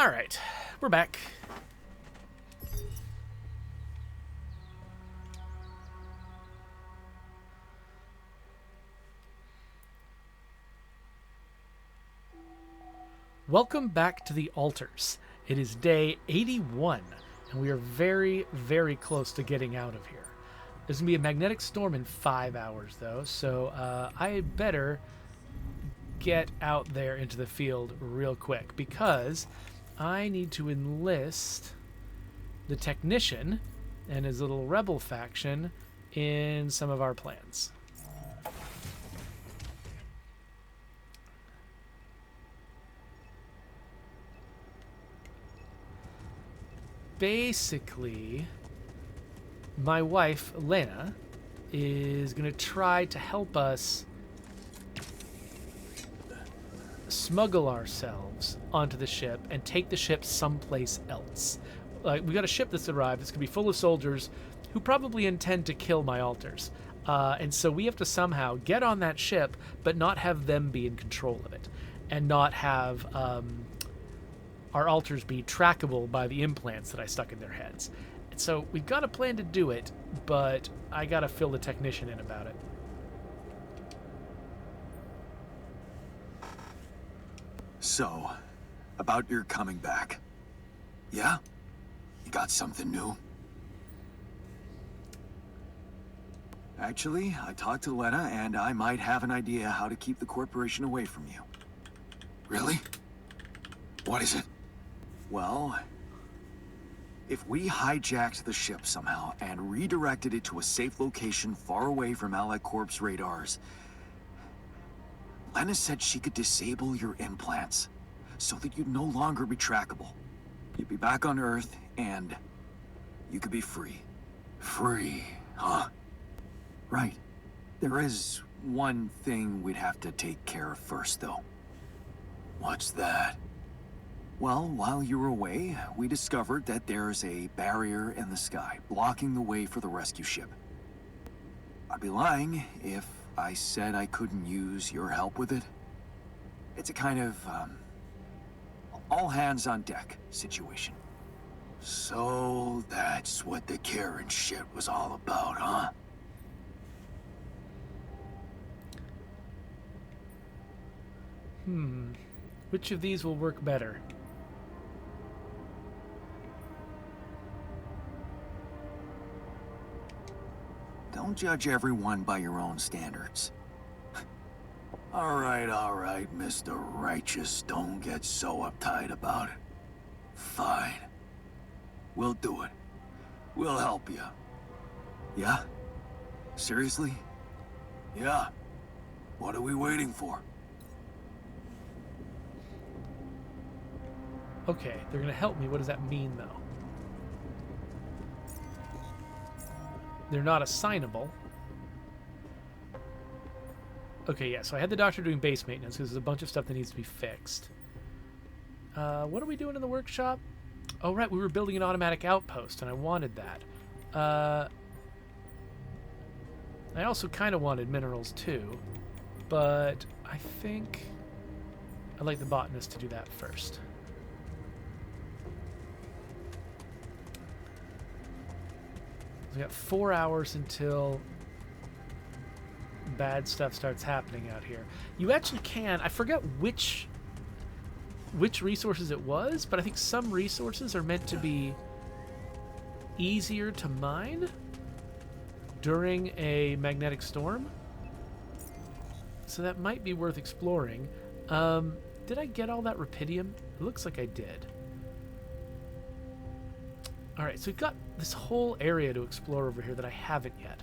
All right, we're back. Welcome back to the altars. It is day 81, and we are very, very close to getting out of here. There's going to be a magnetic storm in 5 hours, though, so I better get out there into the field real quick because I need to enlist the technician and his little rebel faction in some of our plans. Basically, my wife, Lena, is going to try to help us smuggle ourselves onto the ship and take the ship someplace else. Like, we got a ship that's arrived that's going to be full of soldiers who probably intend to kill my altars. And so we have to somehow get on that ship, but not have them be in control of it. And not have our altars be trackable by the implants that I stuck in their heads. And so we've got a plan to do it, but I got to fill the technician in about it. So, about your coming back. Yeah? You got something new? Actually, I talked to Lena, and I might have an idea how to keep the corporation away from you. Really? What is it? Well, if we hijacked the ship somehow and redirected it to a safe location far away from Allied Corp's radars, Lena said she could disable your implants so that you'd no longer be trackable. You'd be back on Earth, and you could be free. Free, huh? Right. There is one thing we'd have to take care of first, though. What's that? Well, while you were away, we discovered that there's a barrier in the sky, blocking the way for the rescue ship. I'd be lying if I said I couldn't use your help with it. It's a kind of, all hands on deck situation. So that's what the Karen shit was all about, huh? Which of these will work better? Don't judge everyone by your own standards. All right, Mr. Righteous. Don't get so uptight about it. Fine. We'll do it. We'll help you. Yeah? Seriously? Yeah. What are we waiting for? Okay, they're going to help me. What does that mean, though? They're not assignable. Okay, yeah, so I had the doctor doing base maintenance because there's a bunch of stuff that needs to be fixed. What are we doing in the workshop? Oh, right, we were building an automatic outpost, and I wanted that. I also kind of wanted minerals, too. But I think I'd like the botanist to do that first. We got 4 hours until bad stuff starts happening out here. You actually can. I forget which resources it was, but I think some resources are meant to be easier to mine during a magnetic storm. So that might be worth exploring. Did I get all that rupidium? It looks like I did. Alright, so we've got this whole area to explore over here that I haven't yet.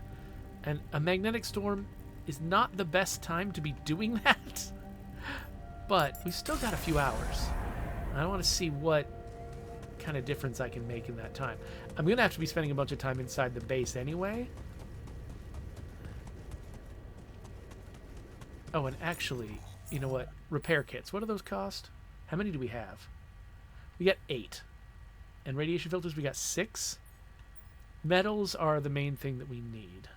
And a magnetic storm is not the best time to be doing that. But we've still got a few hours. I want to see what kind of difference I can make in that time. I'm going to have to be spending a bunch of time inside the base anyway. Oh, and actually, you know what? Repair kits. What do those cost? How many do we have? We got 8. And radiation filters, we got 6. Metals are the main thing that we need.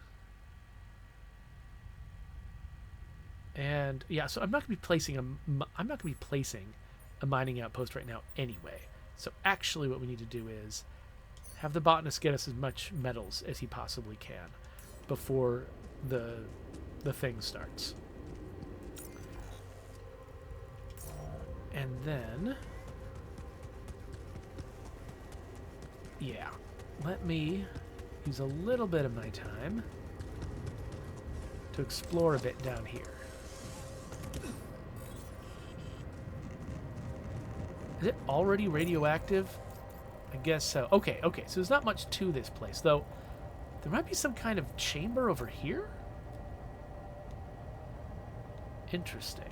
And yeah, so I'm not going to be placing a mining outpost right now anyway. So actually what we need to do is have the botanist get us as much metals as he possibly can before the thing starts. And then, yeah, let me use a little bit of my time to explore a bit down here. Is it already radioactive? I guess so. Okay, so there's not much to this place, though. There might be some kind of chamber over here? Interesting.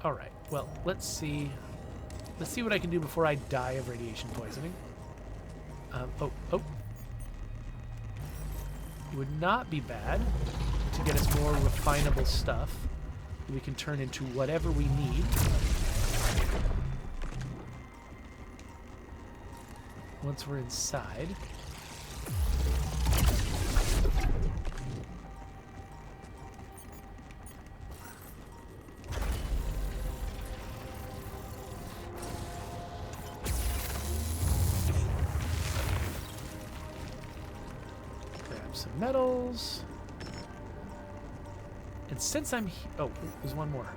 All right, well, let's see. Let's see what I can do before I die of radiation poisoning. Oh. It would not be bad to get us more refinable stuff that we can turn into whatever we need. Once we're inside. Grab some metals. And since I'm oh, there's one more.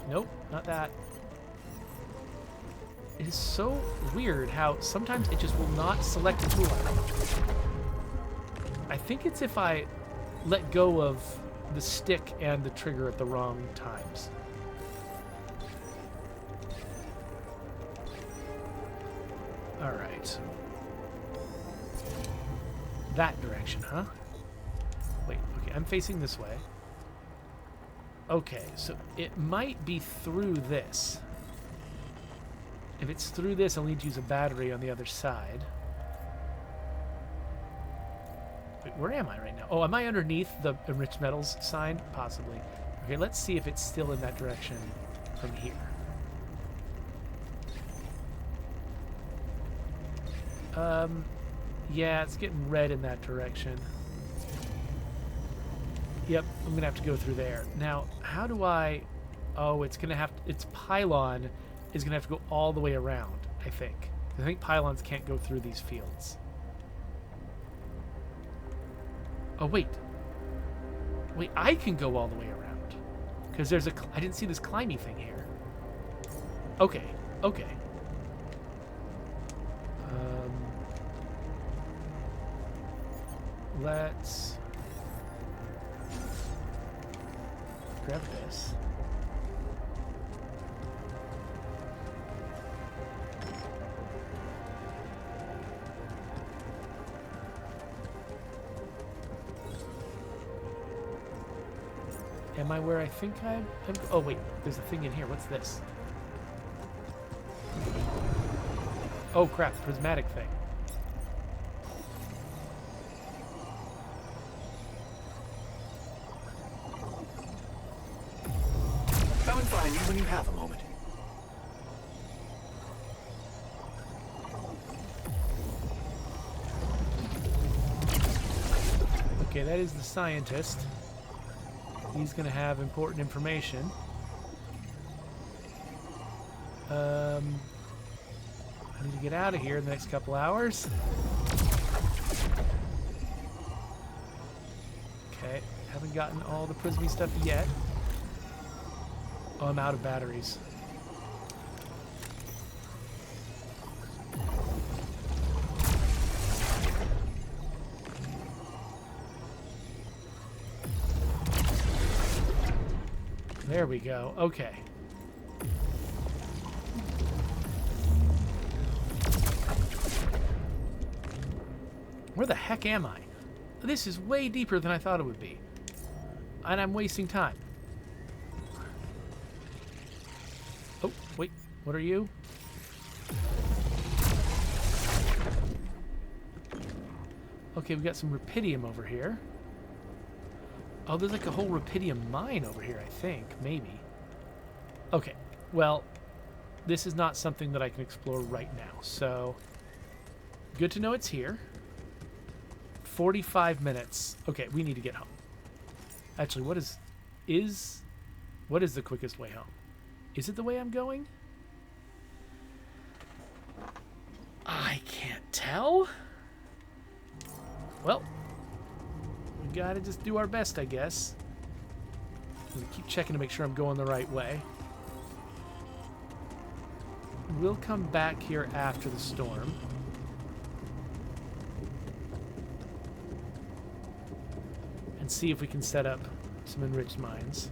Nope, not that. It is so weird how sometimes it just will not select a tool item. I think it's if I let go of the stick and the trigger at the wrong times. All right. That direction, huh? Wait, okay, I'm facing this way. Okay, so it might be through this. If it's through this, I'll need to use a battery on the other side. Wait, where am I right now? Oh, am I underneath the enriched metals sign? Possibly. Okay, let's see if it's still in that direction from here. Yeah, it's getting red in that direction. Yep, I'm going to have to go through there. Now, how do I... Oh, it's going to have... Its pylon is going to have to go all the way around, I think. I think pylons can't go through these fields. Oh, wait. Wait, I can go all the way around. Because there's a... I didn't see this climby thing here. Okay, okay. Let's... grab this. Am I where I think I'm... Oh, wait. There's a thing in here. What's this? Oh, crap. Prismatic thing. Come and find me when you have a moment. Okay, that is the scientist. He's going to have important information. I need to get out of here in the next couple hours. Okay, haven't gotten all the Prismy stuff yet. Oh, I'm out of batteries. There we go. Okay. Where the heck am I? This is way deeper than I thought it would be. And I'm wasting time. Oh, wait. What are you? Okay, we got some rupidium over here. Oh, there's like a whole rupidium mine over here, I think. Maybe. Okay, well, this is not something that I can explore right now, so good to know it's here. 45 minutes. Okay, we need to get home. Actually, what is the quickest way home? Is it the way I'm going? I can't tell. Well, we gotta just do our best, I guess. I'm gonna keep checking to make sure I'm going the right way. We'll come back here after the storm. And see if we can set up some enriched mines.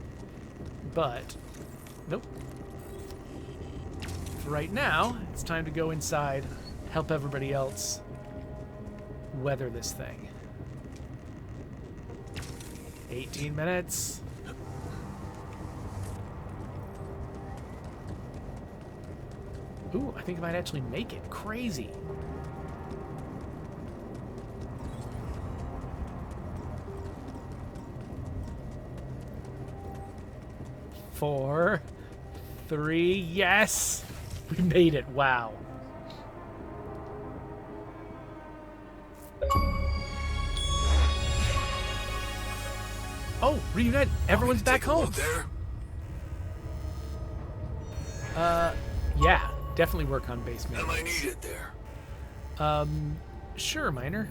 But, nope. For right now, it's time to go inside, help everybody else weather this thing. 18 minutes. Ooh, I think I might actually make it. Crazy. Four, 3, yes! We made it, wow. Oh, reunite! Everyone's back home. Yeah, definitely work on base maintenance. Am I needed there? Sure, Miner.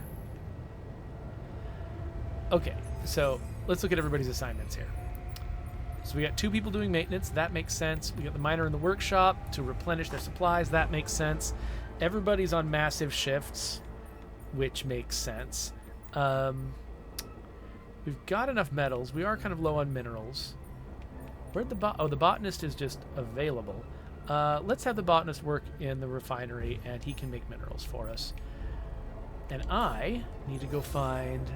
Okay, so let's look at everybody's assignments here. So we got 2 people doing maintenance. That makes sense. We got the miner in the workshop to replenish their supplies. That makes sense. Everybody's on massive shifts, which makes sense. We've got enough metals. We are kind of low on minerals. Where'd the the botanist is just available. Let's have the botanist work in the refinery, and he can make minerals for us. And I need to go find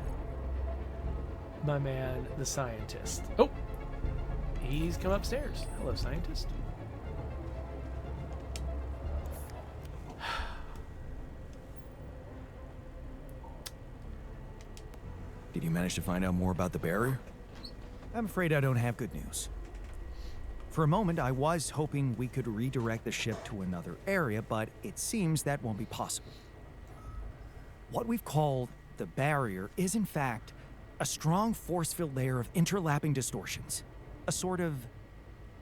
my man, the scientist. Oh! He's come upstairs. Hello, scientist. Did you manage to find out more about the barrier? I'm afraid I don't have good news. For a moment, I was hoping we could redirect the ship to another area, but it seems that won't be possible. What we've called the barrier is, in fact, a strong force-filled layer of interlapping distortions. A sort of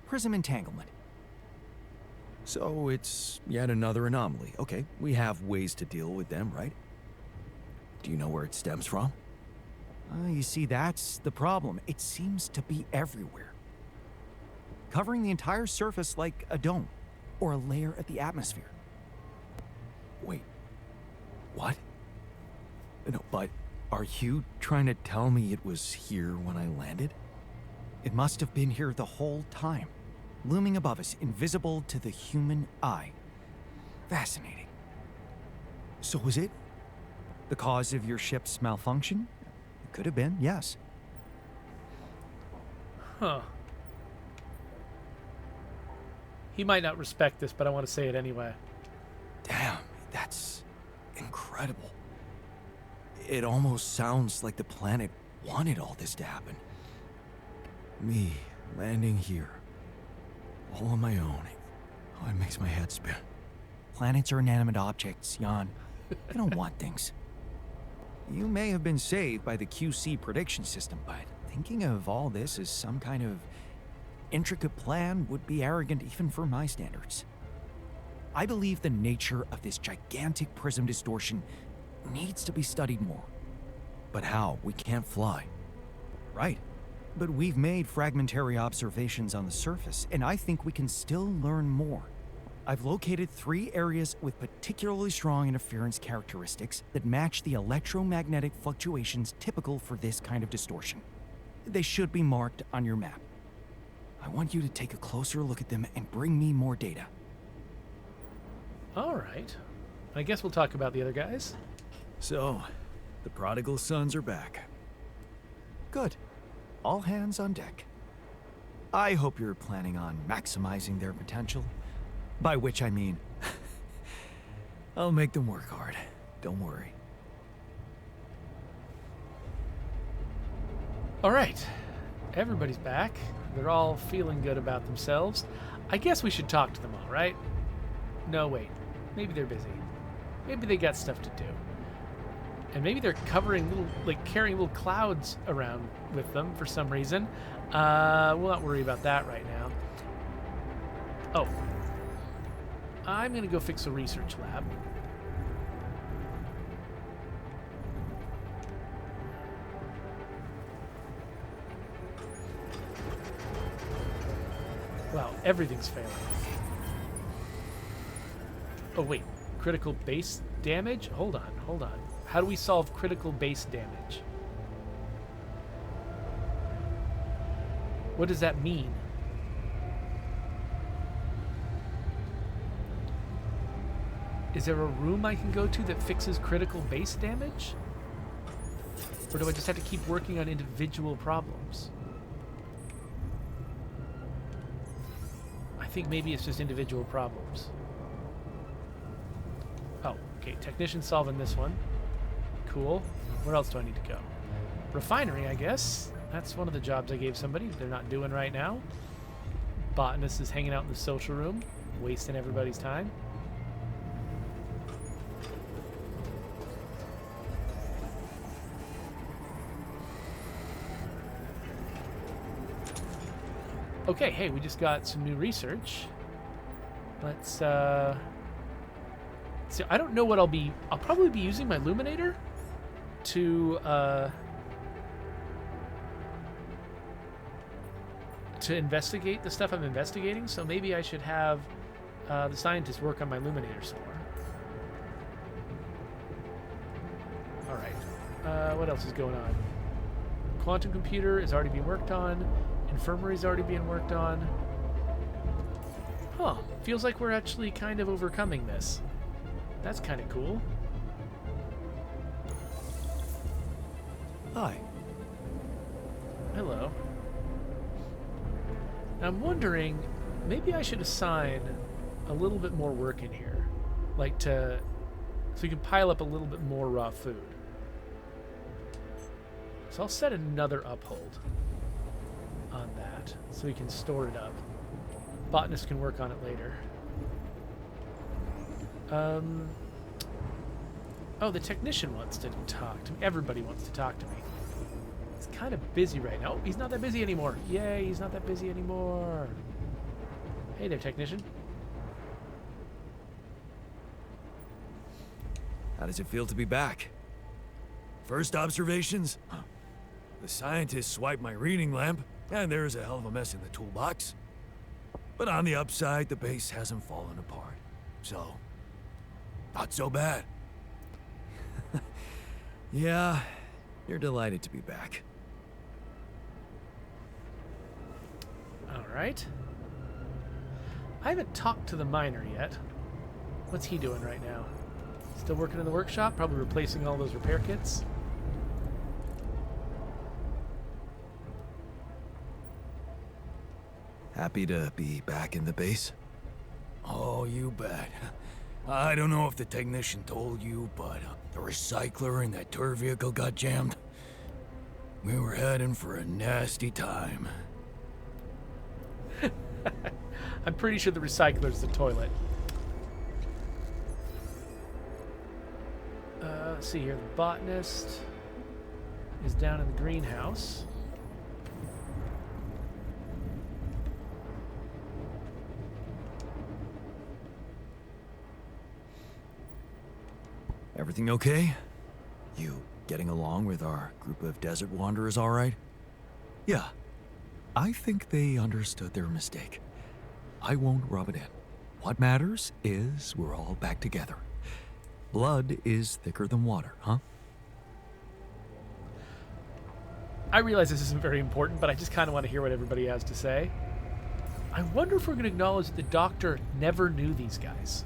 prism entanglement. So it's yet another anomaly. Okay, we have ways to deal with them, right? Do you know where it stems from? You see, that's the problem. It seems to be everywhere. Covering the entire surface like a dome, or a layer of the atmosphere. Wait, what? No, but are you trying to tell me it was here when I landed? It must have been here the whole time, looming above us, invisible to the human eye. Fascinating. So was it the cause of your ship's malfunction? It could have been, yes. Huh. He might not respect this, but I want to say it anyway. Damn, that's incredible. It almost sounds like the planet wanted all this to happen. Me landing here, all on my own. Oh, it makes my head spin. Planets are inanimate objects, Jan. They don't want things. You may have been saved by the QC prediction system, but thinking of all this as some kind of intricate plan would be arrogant even for my standards. I believe the nature of this gigantic prism distortion needs to be studied more. But how? We can't fly. Right. But we've made fragmentary observations on the surface, and I think we can still learn more. I've located 3 areas with particularly strong interference characteristics that match the electromagnetic fluctuations typical for this kind of distortion. They should be marked on your map. I want you to take a closer look at them and bring me more data. All right. I guess we'll talk about the other guys. So, the prodigal sons are back. Good. All hands on deck. I hope you're planning on maximizing their potential. By which I mean, I'll make them work hard. Don't worry. All right. Everybody's back. They're all feeling good about themselves. I guess we should talk to them all, right? No, wait. Maybe they're busy. Maybe they got stuff to do. And maybe they're covering little, carrying little clouds around with them for some reason. We'll not worry about that right now. Oh. I'm going to go fix a research lab. Wow, everything's failing. Oh, wait. Critical base damage? Hold on, hold on. How do we solve critical base damage? What does that mean? Is there a room I can go to that fixes critical base damage? Or do I just have to keep working on individual problems? I think maybe it's just individual problems. Oh, okay. Technician solving this one. Cool. Where else do I need to go? Refinery, I guess. That's one of the jobs I gave somebody they're not doing right now. Botanist is hanging out in the social room, wasting everybody's time. Okay, hey, we just got some new research. Let's, so I don't know what I'll probably be using my Luminator to investigate the stuff I'm investigating, so maybe I should have the scientists work on my Luminator some more. Alright, what else is going on? Quantum computer is already being worked on. Infirmary's already being worked on. Huh, feels like we're actually kind of overcoming this. That's kind of cool. Hi. Hello. I'm wondering, maybe I should assign a little bit more work in here. Like so we can pile up a little bit more raw food. So I'll set another uphold on that so we can store it up. Botanist can work on it later. Oh, the technician wants to talk to me. Everybody wants to talk to me. He's kind of busy right now. Oh, he's not that busy anymore. Yay, he's not that busy anymore. Hey there, technician. How does it feel to be back? First observations? The scientists swiped my reading lamp, and there's a hell of a mess in the toolbox. But on the upside, the base hasn't fallen apart. So, not so bad. Yeah, you're delighted to be back. Alright. I haven't talked to the miner yet. What's he doing right now? Still working in the workshop? Probably replacing all those repair kits? Happy to be back in the base? Oh, you bet. I don't know if the technician told you, but the recycler in that tour vehicle got jammed. We were heading for a nasty time. I'm pretty sure the recycler's the toilet. Let's see here. The botanist is down in the greenhouse. Everything okay? You getting along with our group of desert wanderers all right? Yeah. I think they understood their mistake. I won't rub it in. What matters is we're all back together. Blood is thicker than water, huh? I realize this isn't very important, but I just kind of want to hear what everybody has to say. I wonder if we're going to acknowledge that the doctor never knew these guys.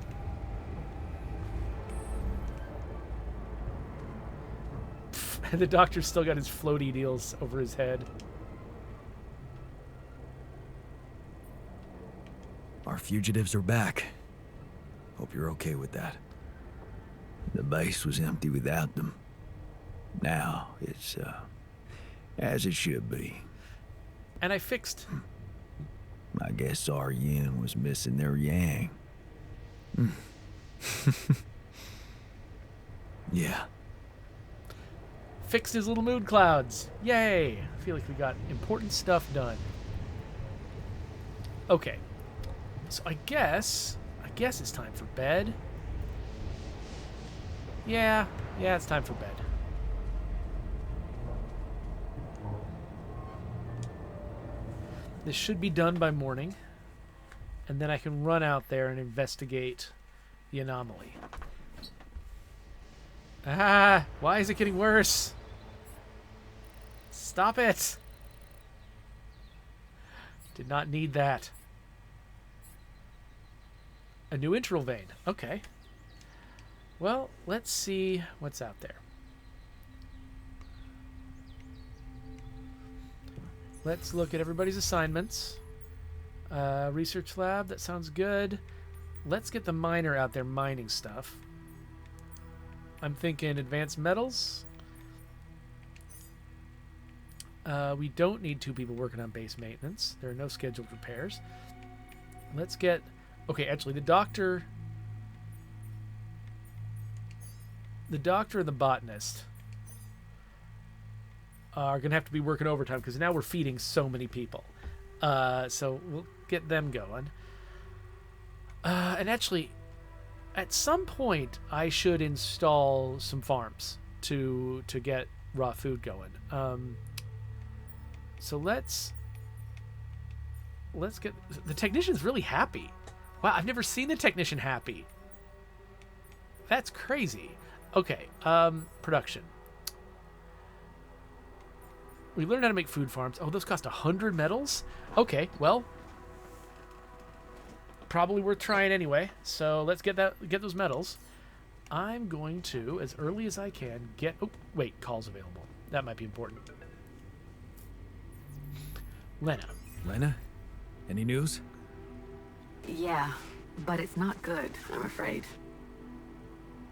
The doctor's still got his floaty deals over his head. Our fugitives are back. Hope you're okay with that. The base was empty without them. Now it's, as it should be. And I fixed... I guess our yin was missing their yang. Yeah. Fixed his little mood clouds. Yay! I feel like we got important stuff done. Okay. So I guess it's time for bed. Yeah, it's time for bed. This should be done by morning, and then I can run out there and investigate the anomaly. Ah, why is it getting worse? Stop it! Did not need that. A new intral vein. Okay. Well, let's see what's out there. Let's look at everybody's assignments. Research lab, that sounds good. Let's get the miner out there mining stuff. I'm thinking advanced metals. We don't need 2 people working on base maintenance. There are no scheduled repairs. Let's get... Okay, actually, the doctor and the botanist are going to have to be working overtime because now we're feeding so many people. So we'll get them going. And actually, at some point, I should install some farms to get raw food going. So let's get... The technician's really happy. Wow, I've never seen the technician happy. That's crazy. Okay, production. We learned how to make food farms. Oh, those cost 100 metals? Okay, well, probably worth trying anyway. So let's get those metals. I'm going to, as early as I can, get... Oh, wait, calls available. That might be important. Lena. Lena? Any news? Yeah, but it's not good, I'm afraid.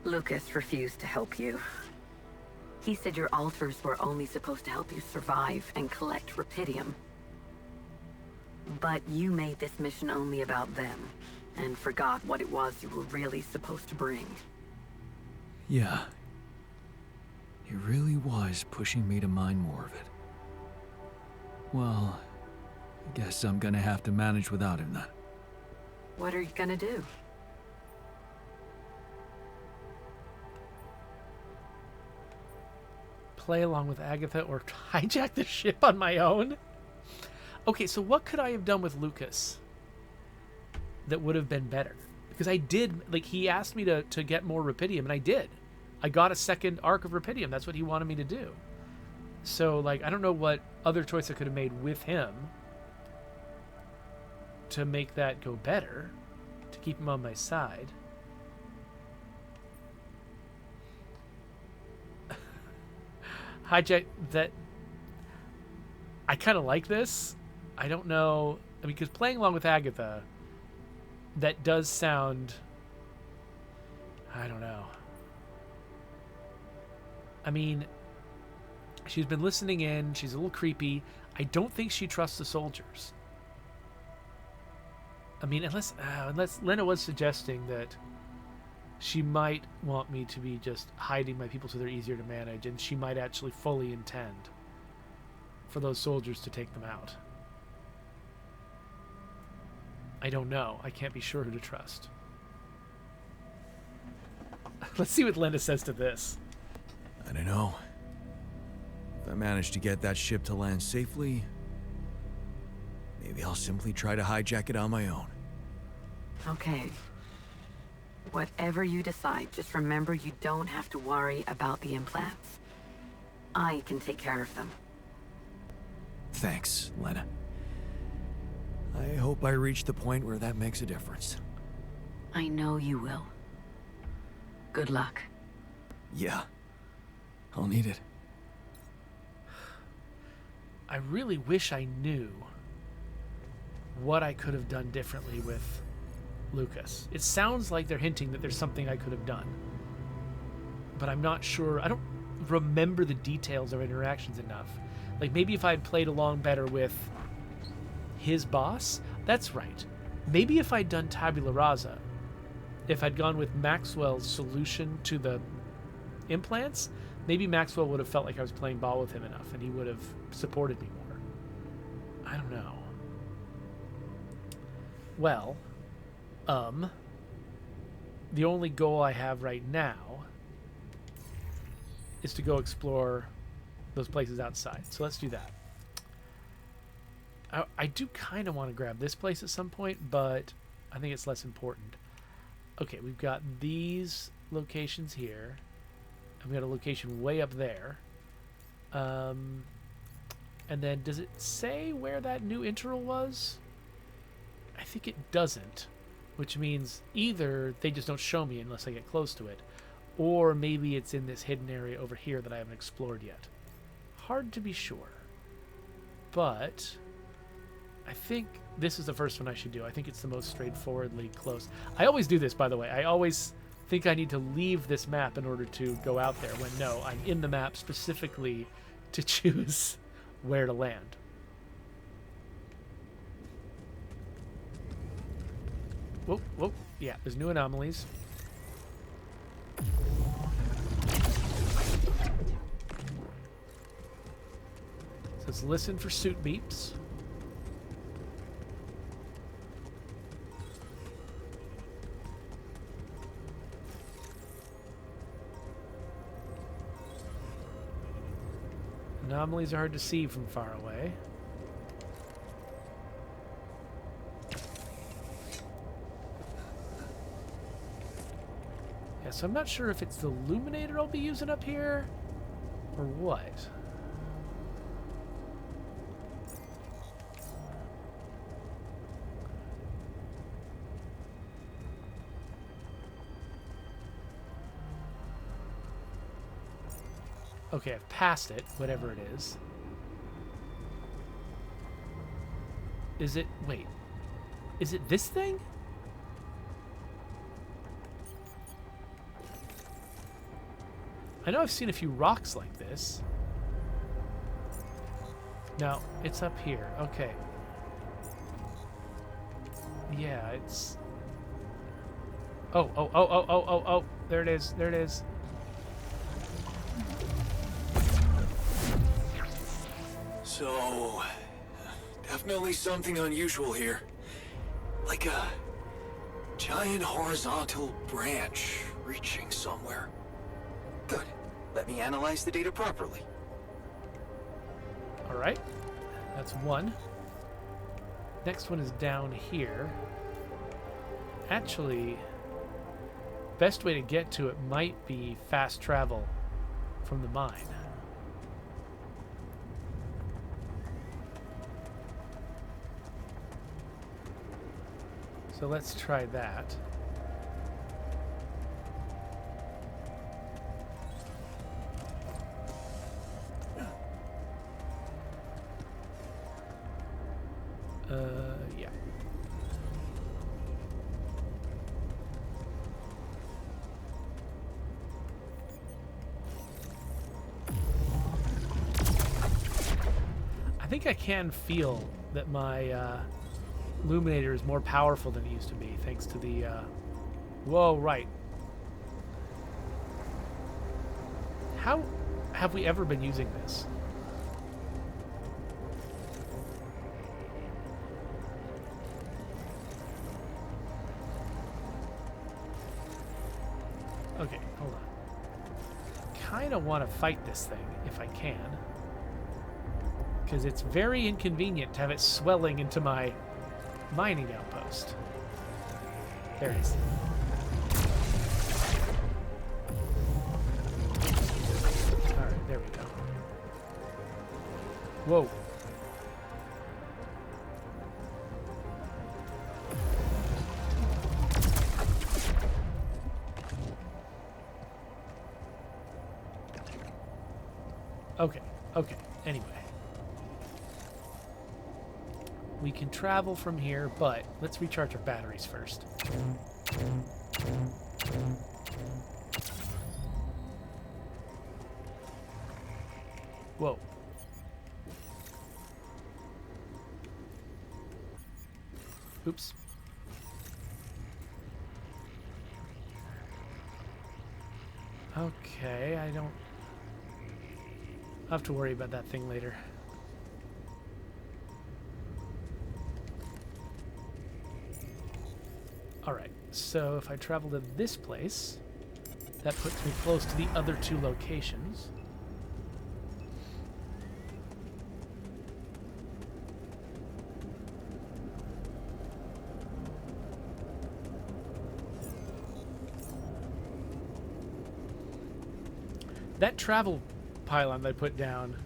Lucas refused to help you. He said your altars were only supposed to help you survive and collect Rapidium. But you made this mission only about them, and forgot what it was you were really supposed to bring. Yeah. He really was pushing me to mine more of it. Well, I guess I'm gonna have to manage without him then. What are you gonna do? Play along with Agatha or hijack the ship on my own? Okay, so what could I have done with Lucas that would have been better? Because I did, like, he asked me to get more Rapidium, and I did. I got a second arc of Rapidium. That's what he wanted me to do. So, like, I don't know what other choice I could have made with him to make that go better, to keep him on my side. Hijack that... I kind of like this. I don't know... I mean, because playing along with Agatha, that does sound... I don't know. I mean, she's been listening in. She's a little creepy. I don't think she trusts the soldiers. I mean, unless Lena was suggesting that she might want me to be just hiding my people so they're easier to manage, and she might actually fully intend for those soldiers to take them out. I don't know. I can't be sure who to trust. Let's see what Lena says to this. I don't know. If I manage to get that ship to land safely, maybe I'll simply try to hijack it on my own. Okay. Whatever you decide, just remember you don't have to worry about the implants. I can take care of them. Thanks, Lena. I hope I reach the point where that makes a difference. I know you will. Good luck. Yeah. I'll need it. I really wish I knew what I could have done differently with Lucas. It sounds like they're hinting that there's something I could have done, but I'm not sure. I don't remember the details of interactions enough. Like, maybe if I'd played along better with his boss, that's right. Maybe if I'd done Tabula Rasa, if I'd gone with Maxwell's solution to the implants, maybe Maxwell would have felt like I was playing ball with him enough, and he would have supported me more. I don't know. Well, The only goal I have right now is to go explore those places outside. So let's do that. I do kind of want to grab this place at some point, but I think it's less important. Okay, we've got these locations here. I've got a location way up there. And then does it say where that new interval was? I think it doesn't, which means either they just don't show me unless I get close to it, or maybe it's in this hidden area over here that I haven't explored yet. Hard to be sure. But I think this is the first one I should do. I think it's the most straightforwardly close. I always do this, by the way. I always think I need to leave this map in order to go out there, when no, I'm in the map specifically to choose where to land. Whoa, whoa. Yeah, there's new anomalies. So let's listen for suit beeps. Anomalies are hard to see from far away. Yeah, so I'm not sure if it's the illuminator I'll be using up here or what. Okay, I've passed it, whatever it is. Is it... wait. Is it this thing? I know I've seen a few rocks like this. No, it's up here. Okay. Yeah, it's... oh, oh, oh, oh, oh, oh, oh. There it is. There it is. So, definitely something unusual here. Like a giant horizontal branch reaching somewhere. Good. Let me analyze the data properly. All right. That's one. Next one is down here. Actually, best way to get to it might be fast travel from the mine. So let's try that. Yeah. I think I can feel that my Illuminator is more powerful than it used to be, thanks to the, whoa, right. How have we ever been using this? Okay, hold on. Kind of want to fight this thing, if I can. Because it's very inconvenient to have it swelling into my mining outpost. There it is. Alright, there we go. Whoa. Okay, okay, anyway. We can travel from here, but let's recharge our batteries first. Whoa. Oops. Okay, I don't... I'll have to worry about that thing later. Alright, so if I travel to this place, that puts me close to the other two locations. That travel pylon that I put down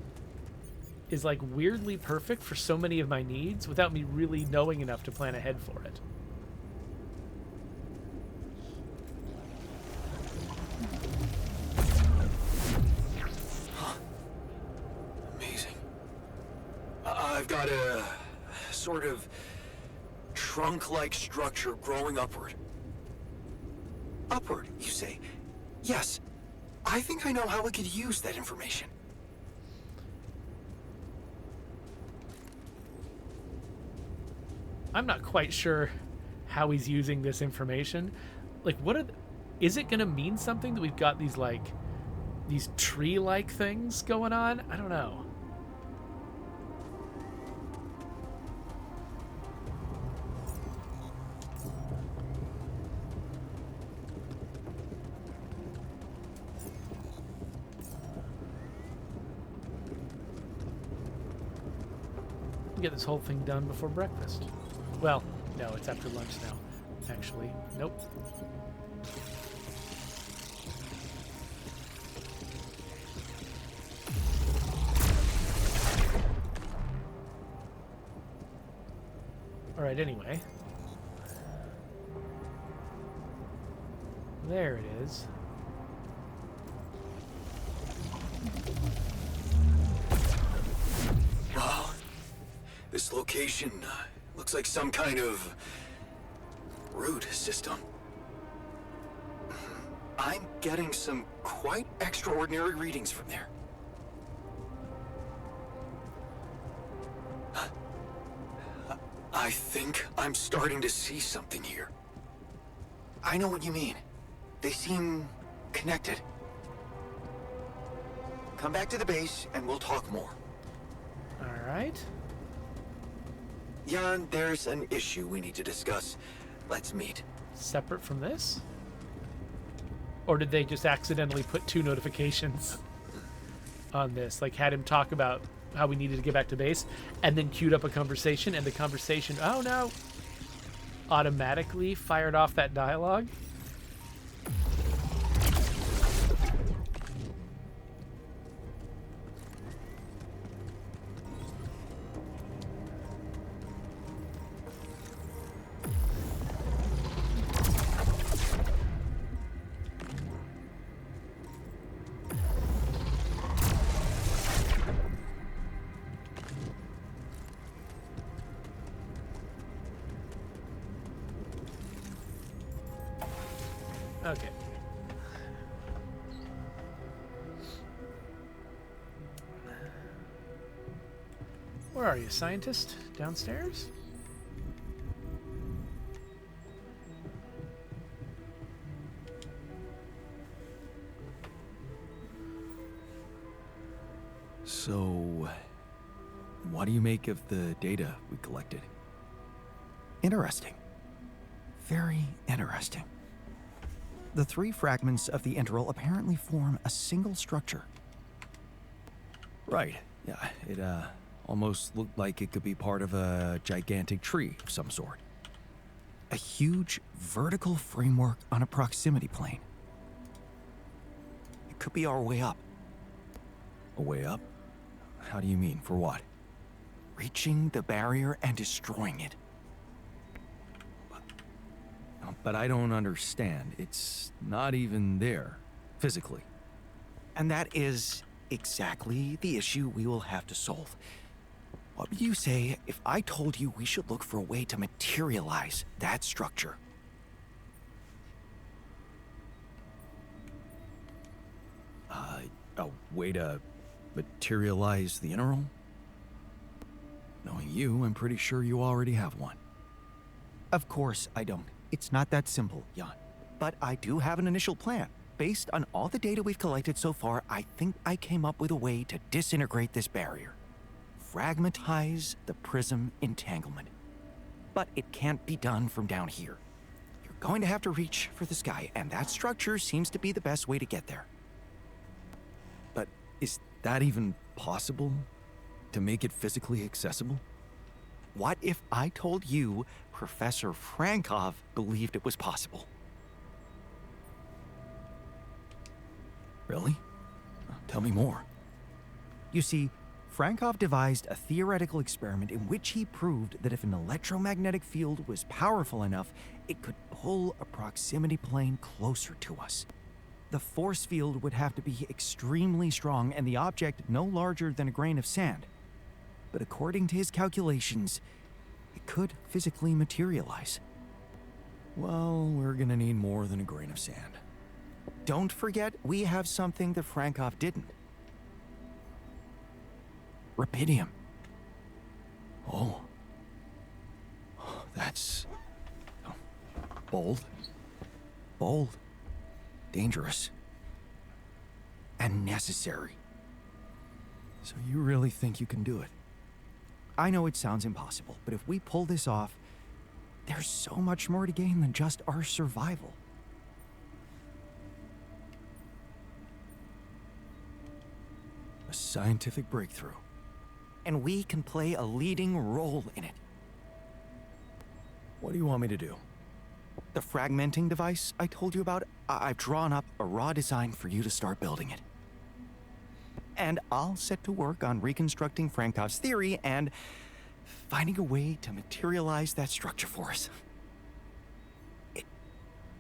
is like weirdly perfect for so many of my needs without me really knowing enough to plan ahead for it. Amazing. I've got a sort of trunk-like structure growing upward. Upward, you say? Yes. I think I know how we could use that information. I'm not quite sure how he's using this information. Like, is it gonna mean something that we've got these, like, these tree-like things going on? I don't know. Get this whole thing done before breakfast. Well, no, it's after lunch now. Actually, nope. Alright, anyway. There it is. Wow. This location looks like some kind of root system. I'm getting some quite extraordinary readings from there. I think I'm starting to see something here. I know what you mean. They seem connected. Come back to the base and we'll talk more. Alright. Jan, there's an issue we need to discuss. Let's meet. Separate from this? Or did they just accidentally put two notifications on this? Like, had him talk about how we needed to get back to base, and then queued up a conversation, and the conversation, oh no, automatically fired off that dialogue? Okay. Where are you, scientist? Downstairs? So, what do you make of the data we collected? Interesting. Very interesting. The three fragments of the integral apparently form a single structure. Right. Yeah, it almost looked like it could be part of a gigantic tree of some sort. A huge vertical framework on a proximity plane. It could be our way up. A way up? How do you mean? For what? Reaching the barrier and destroying it. But I don't understand. It's not even there, physically. And that is exactly the issue we will have to solve. What would you say if I told you we should look for a way to materialize that structure? A way to materialize the integral? Knowing you, I'm pretty sure you already have one. Of course I don't. It's not that simple, Jan. But I do have an initial plan. Based on all the data we've collected so far, I think I came up with a way to disintegrate this barrier. Fragmentize the prism entanglement. But it can't be done from down here. You're going to have to reach for the sky, and that structure seems to be the best way to get there. But is that even possible? To make it physically accessible? What if I told you Professor Frankov believed it was possible? Really? Tell me more. You see, Frankov devised a theoretical experiment in which he proved that if an electromagnetic field was powerful enough, it could pull a proximity plane closer to us. The force field would have to be extremely strong and the object no larger than a grain of sand. But according to his calculations, it could physically materialize. Well, we're gonna need more than a grain of sand. Don't forget, we have something that Frankov didn't. Rupidium. Oh. That's... bold. Bold. Dangerous. And necessary. So you really think you can do it? I know it sounds impossible, but if we pull this off, there's so much more to gain than just our survival. A scientific breakthrough. And we can play a leading role in it. What do you want me to do? The fragmenting device I told you about, I've drawn up a raw design for you to start building it. And I'll set to work on reconstructing Frankov's theory and finding a way to materialize that structure for us. It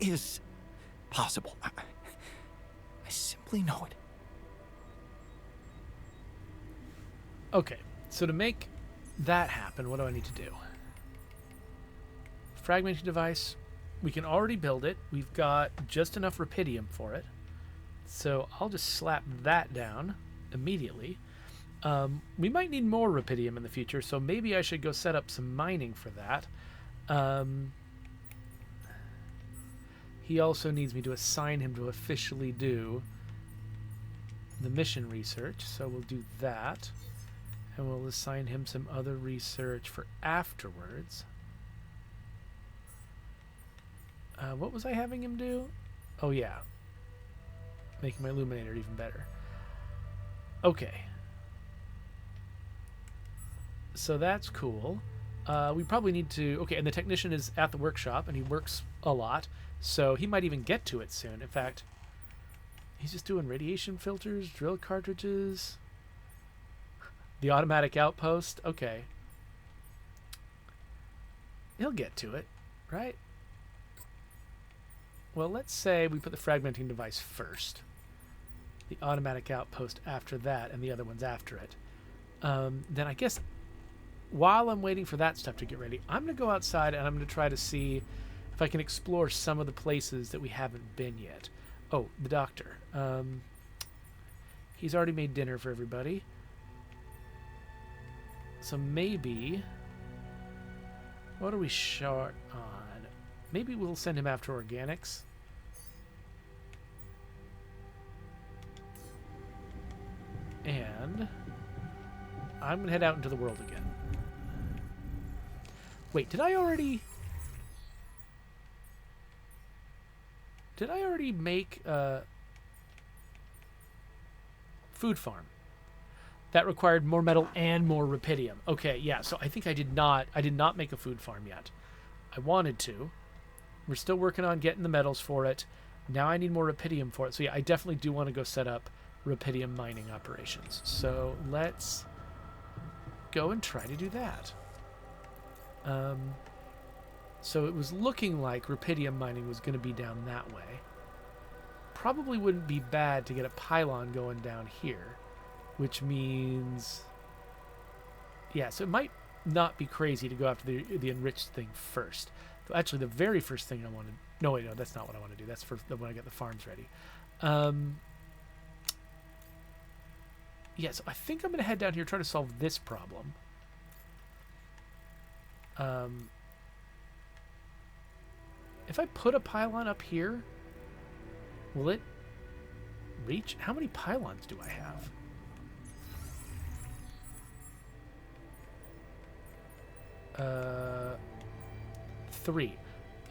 is possible. I simply know it. Okay, so to make that happen, what do I need to do? Fragmenting device. We can already build it. We've got just enough rupidium for it. So I'll just slap that down immediately. We might need more rupidium in the future, so maybe I should go set up some mining for that. He also needs me to assign him to officially do the mission research, so we'll do that. And we'll assign him some other research for afterwards. What was I having him do? Oh yeah. Making my illuminator even better. Okay. So that's cool. We probably need to... Okay, and the technician is at the workshop, and he works a lot. So he might even get to it soon. In fact, he's just doing radiation filters, drill cartridges... The automatic outpost? Okay. He'll get to it, right? Well, let's say we put the fragmenting device first. The automatic outpost after that, and the other ones after it. Then I guess while I'm waiting for that stuff to get ready, I'm going to go outside and I'm going to try to see if I can explore some of the places that we haven't been yet. Oh, the doctor. He's already made dinner for everybody. So maybe... What are we short on? Maybe we'll send him after organics. And I'm going to head out into the world again. Wait, did I already make a food farm? That required more metal and more rupidium. Okay, yeah, so I think I did not make a food farm yet. I wanted to. We're still working on getting the metals for it. Now I need more rupidium for it. So yeah, I definitely do want to go set up rupidium mining operations. So let's go and try to do that. So it was looking like rupidium mining was going to be down that way. Probably wouldn't be bad to get a pylon going down here. Which means, yeah, so it might not be crazy to go after the enriched thing first. Actually, the very first thing I wanted... No, wait, no, that's not what I want to do. That's for when I get the farms ready. Yeah, so I think I'm going to head down here try to solve this problem. If I put a pylon up here, will it reach? How many pylons do I have? 3.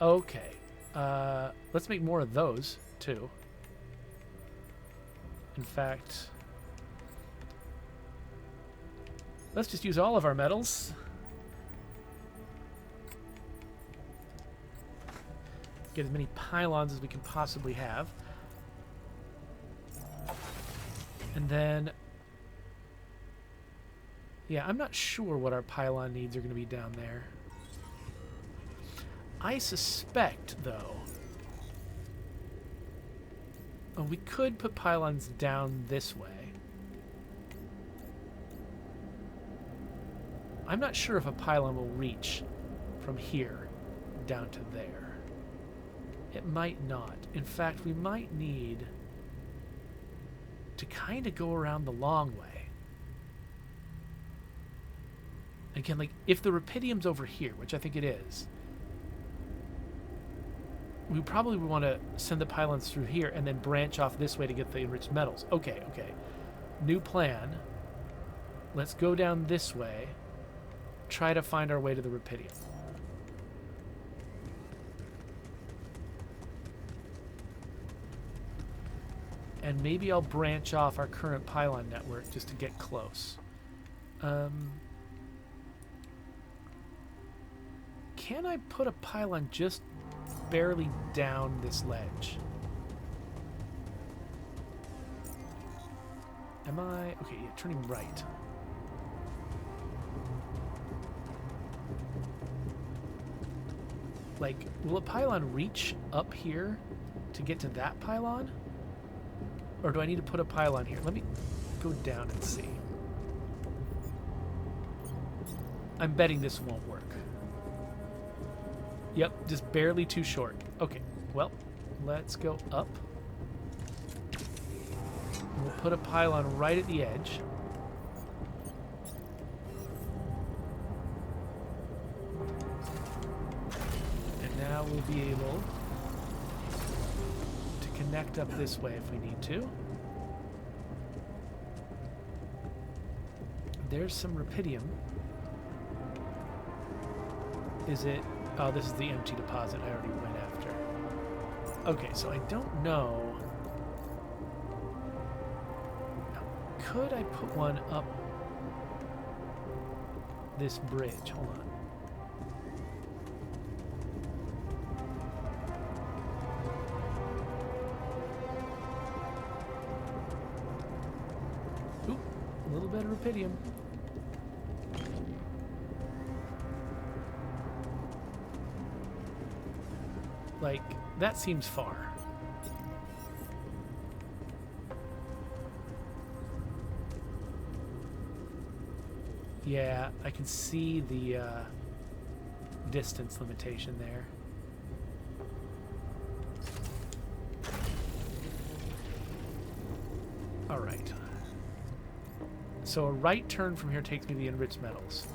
Okay. Let's make more of those, too. In fact, let's just use all of our metals. Get as many pylons as we can possibly have. And then, yeah, I'm not sure what our pylon needs are going to be down there. I suspect, though, we could put pylons down this way. I'm not sure if a pylon will reach from here down to there. It might not. In fact, we might need to kind of go around the long way. Again, like, if the Rapidium's over here, which I think it is, we probably would want to send the pylons through here and then branch off this way to get the enriched metals. Okay, okay. New plan. Let's go down this way. Try to find our way to the Rapidium. And maybe I'll branch off our current pylon network just to get close. Can I put a pylon just barely down this ledge? Am I... Okay, yeah, turning right. Like, will a pylon reach up here to get to that pylon? Or do I need to put a pylon here? Let me go down and see. I'm betting this won't work. Yep, just barely too short. Okay, well, let's go up. We'll put a pylon right at the edge. And now we'll be able to connect up this way if we need to. There's some Rapidium. Is it... Oh, this is the empty deposit I already went after. Okay, so I don't know. Now, could I put one up this bridge? Hold on. Oop, a little bit of Rapidium. Like, that seems far. Yeah, I can see the distance limitation there. All right. So a right turn from here takes me to the enriched metals.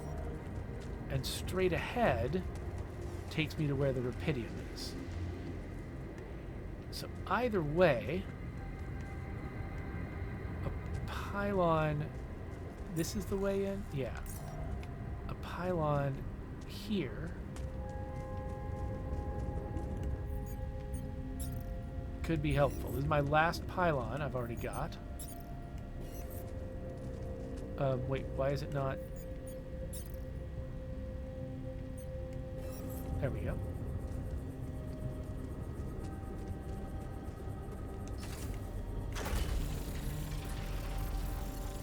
And straight ahead takes me to where the Rapidium is. So either way, a pylon, this is the way in? Yeah. A pylon here could be helpful. This is my last pylon I've already got. Wait, why is it not? There we go.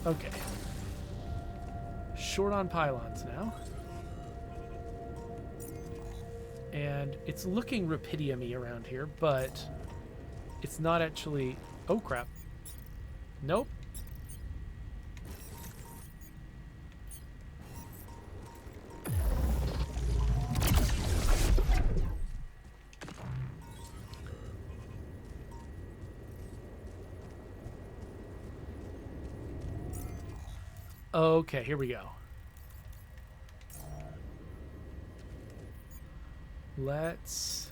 Okay. Short on pylons now. And it's looking Rapidium-y around here, but it's not actually... Oh, crap. Nope. Okay, here we go. Let's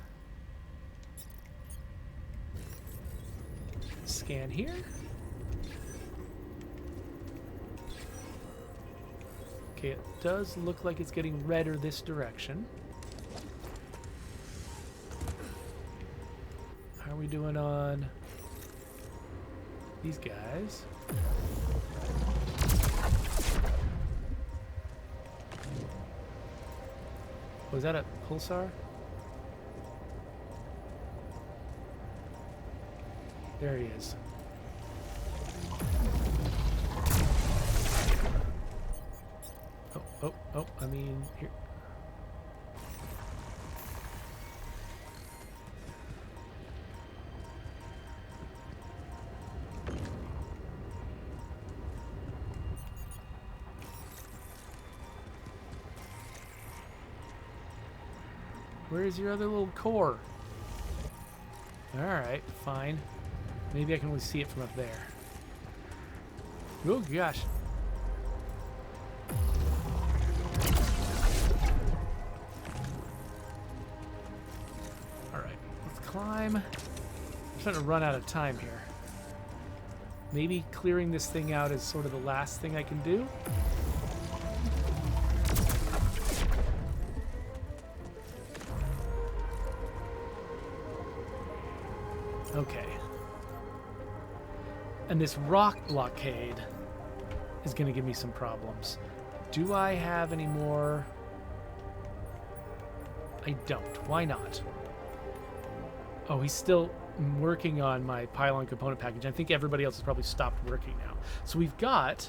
scan here. Okay, it does look like it's getting redder this direction. How are we doing on these guys? Was that a pulsar? There he is. Oh, I mean, here. Where's your other little core? Alright, fine. Maybe I can only see it from up there. Oh gosh. Alright, let's climb. I'm starting to run out of time here. Maybe clearing this thing out is sort of the last thing I can do. Okay. And this rock blockade is going to give me some problems. Do I have any more? I don't. Why not? Oh, he's still working on my pylon component package. I think everybody else has probably stopped working now. So we've got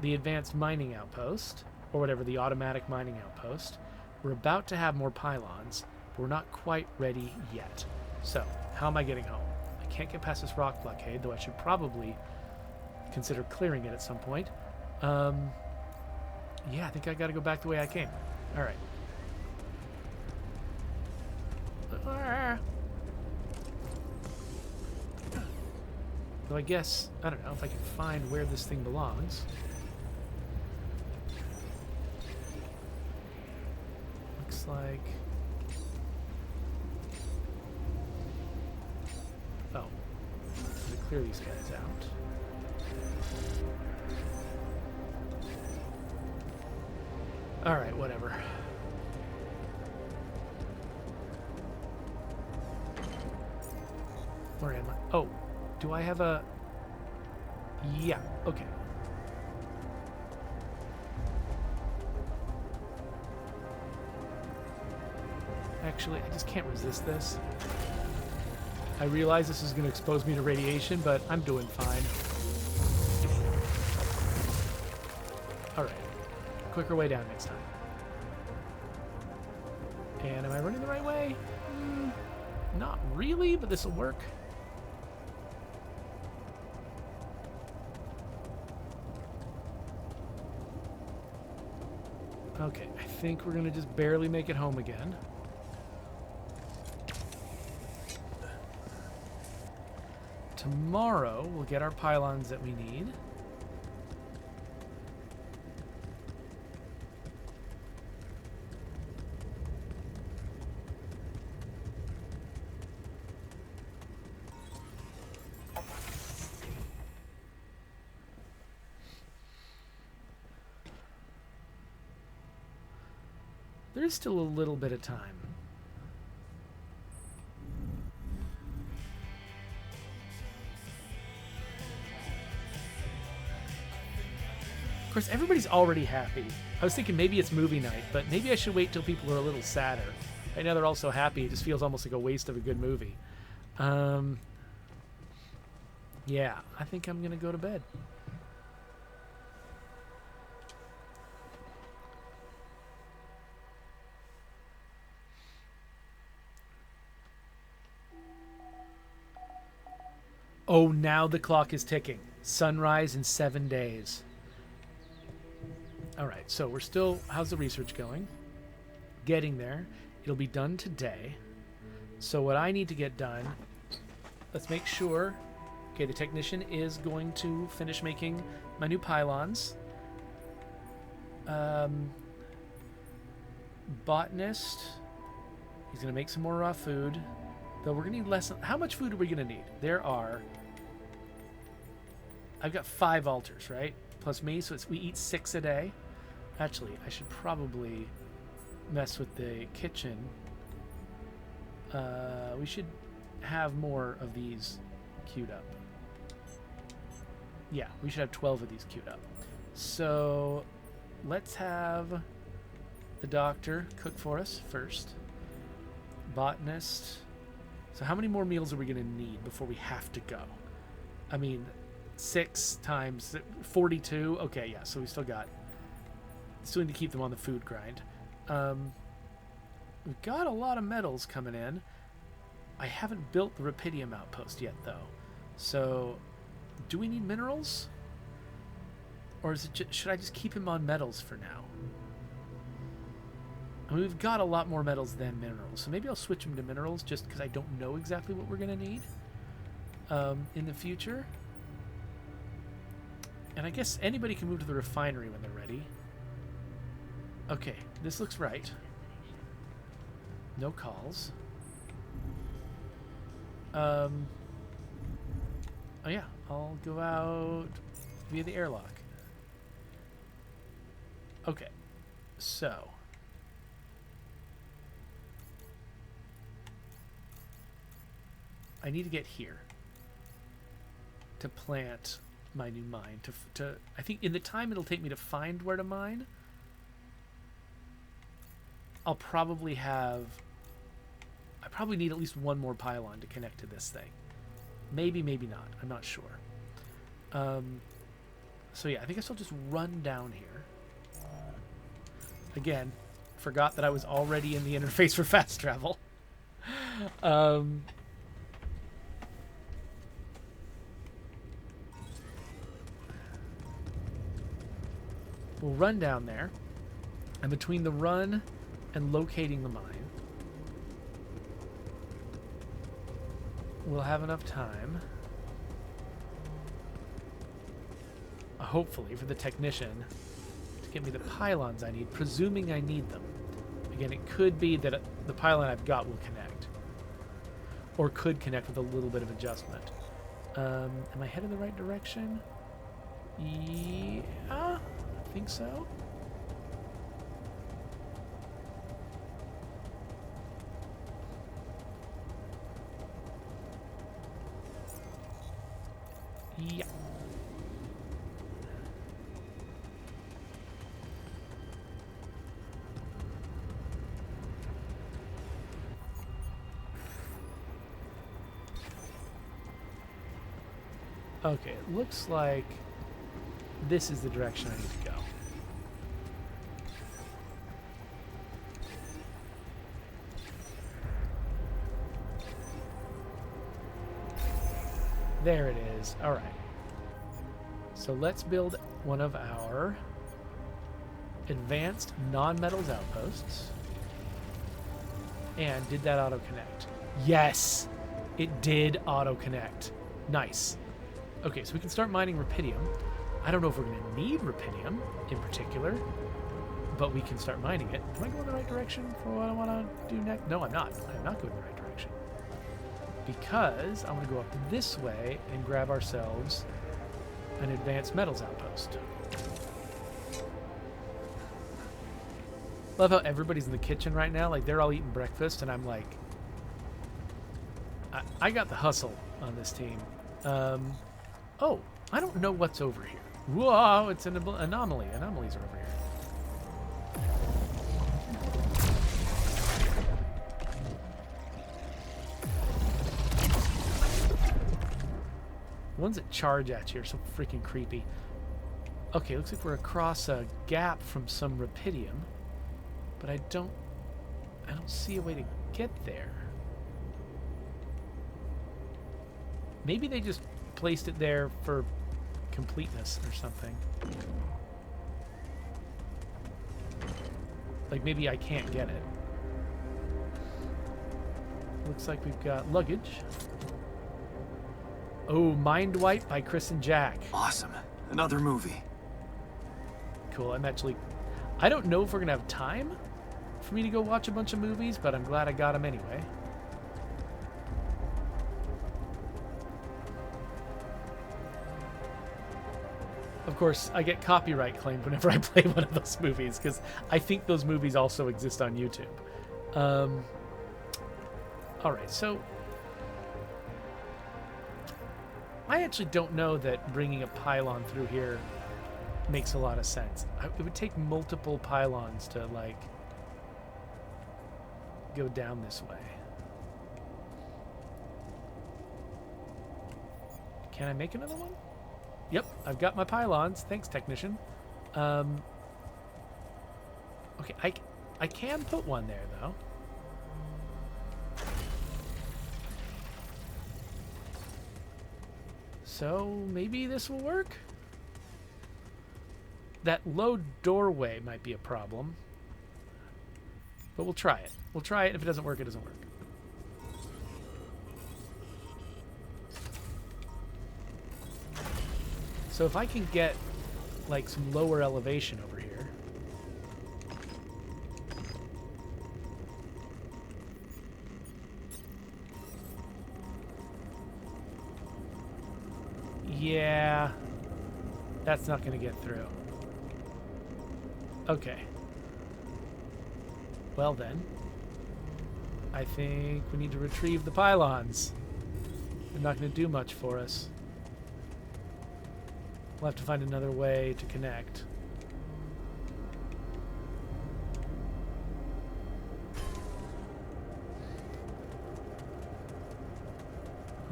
the advanced mining outpost, or whatever, the automatic mining outpost. We're about to have more pylons, but we're not quite ready yet. So, how am I getting home? I can't get past this rock blockade, though I should probably consider clearing it at some point. Yeah, I think I gotta go back the way I came. Alright. So I guess, I don't know if I can find where this thing belongs. Looks like... Oh. I'm gonna clear these guys out. Alright, whatever. Where am I? Oh, do I have a... Yeah, okay. Actually, I just can't resist this. I realize this is going to expose me to radiation, but I'm doing fine. Alright. Quicker way down next time. And am I running the right way? Not really, but this will work. Okay, I think we're going to just barely make it home again. Tomorrow, we'll get our pylons that we need. There's still a little bit of time. Of course, everybody's already happy. I was thinking maybe it's movie night, but maybe I should wait till people are a little sadder. Right now they're all so happy, it just feels almost like a waste of a good movie. Yeah, I think I'm gonna go to bed. Oh, now the clock is ticking. Sunrise in 7 days. All right, so we're still... How's the research going? Getting there. It'll be done today. So what I need to get done... Let's make sure... Okay, the technician is going to finish making my new pylons. Botanist... He's going to make some more raw food. Though we're going to need less... How much food are we going to need? There are... I've got 5 altars, right? Plus me, so we eat 6 a day. Actually, I should probably mess with the kitchen. We should have more of these queued up. Yeah, we should have 12 of these queued up. So let's have the doctor cook for us first. Botanist. So how many more meals are we going to need before we have to go? I mean, 6 times 42. Okay, yeah, so we still need to keep them on the food grind. We've got a lot of metals coming in. I haven't built the Rapidium outpost yet, though. So, do we need minerals? Or is it should I just keep him on metals for now? I mean, we've got a lot more metals than minerals, so maybe I'll switch him to minerals just because I don't know exactly what we're going to need in the future. And I guess anybody can move to the refinery when they're ready. Okay, this looks right. No calls. Oh yeah, I'll go out via the airlock. Okay, so I need to get here to plant my new mine. To I think in the time it'll take me to find where to mine, I'll probably have. I probably need at least one more pylon to connect to this thing. Maybe, maybe not. I'm not sure. So yeah, I think I'll just run down here. Again, forgot that I was already in the interface for fast travel. We'll run down there, and between the run and locating the mine, we'll have enough time, hopefully, for the technician to get me the pylons I need, presuming I need them. Again, it could be that the pylon I've got will connect, or could connect with a little bit of adjustment. Am I headed in the right direction? Yeah, I think so. Yeah. Okay, it looks like this is the direction I need to go. There it is. All right. So let's build one of our advanced non-metals outposts. And did that auto-connect? Yes! It did auto-connect. Nice. Okay, so we can start mining Rapidium. I don't know if we're going to need Rapidium in particular, but we can start mining it. Am I going the right direction for what I want to do next? No, I'm not. I'm not going the right direction. Because I'm going to go up this way and grab ourselves an advanced metals outpost. Love how everybody's in the kitchen right now. Like, they're all eating breakfast, and I'm like... I got the hustle on this team. Oh, I don't know what's over here. Whoa, it's an anomaly. Anomalies are over here. Ones that charge at you are so freaking creepy. Okay, looks like we're across a gap from some Rapidium, but I don't see a way to get there. Maybe they just placed it there for completeness or something. Like maybe I can't get it. Looks like we've got luggage. Oh, Mind Wipe by Chris and Jack. Awesome. Another movie. Cool. I don't know if we're going to have time for me to go watch a bunch of movies, but I'm glad I got them anyway. Of course, I get copyright claimed whenever I play one of those movies, because I think those movies also exist on YouTube. Alright, so I actually don't know that bringing a pylon through here makes a lot of sense. It would take multiple pylons to, like, go down this way. Can I make another one? Yep, I've got my pylons. Thanks, technician. Okay, I can put one there, though. So maybe this will work? That low doorway might be a problem. But we'll try it. We'll try it. If it doesn't work, it doesn't work. So if I can get, like, some lower elevation over here. Yeah. That's not going to get through. Okay. Well then. I think we need to retrieve the pylons. They're not going to do much for us. We'll have to find another way to connect.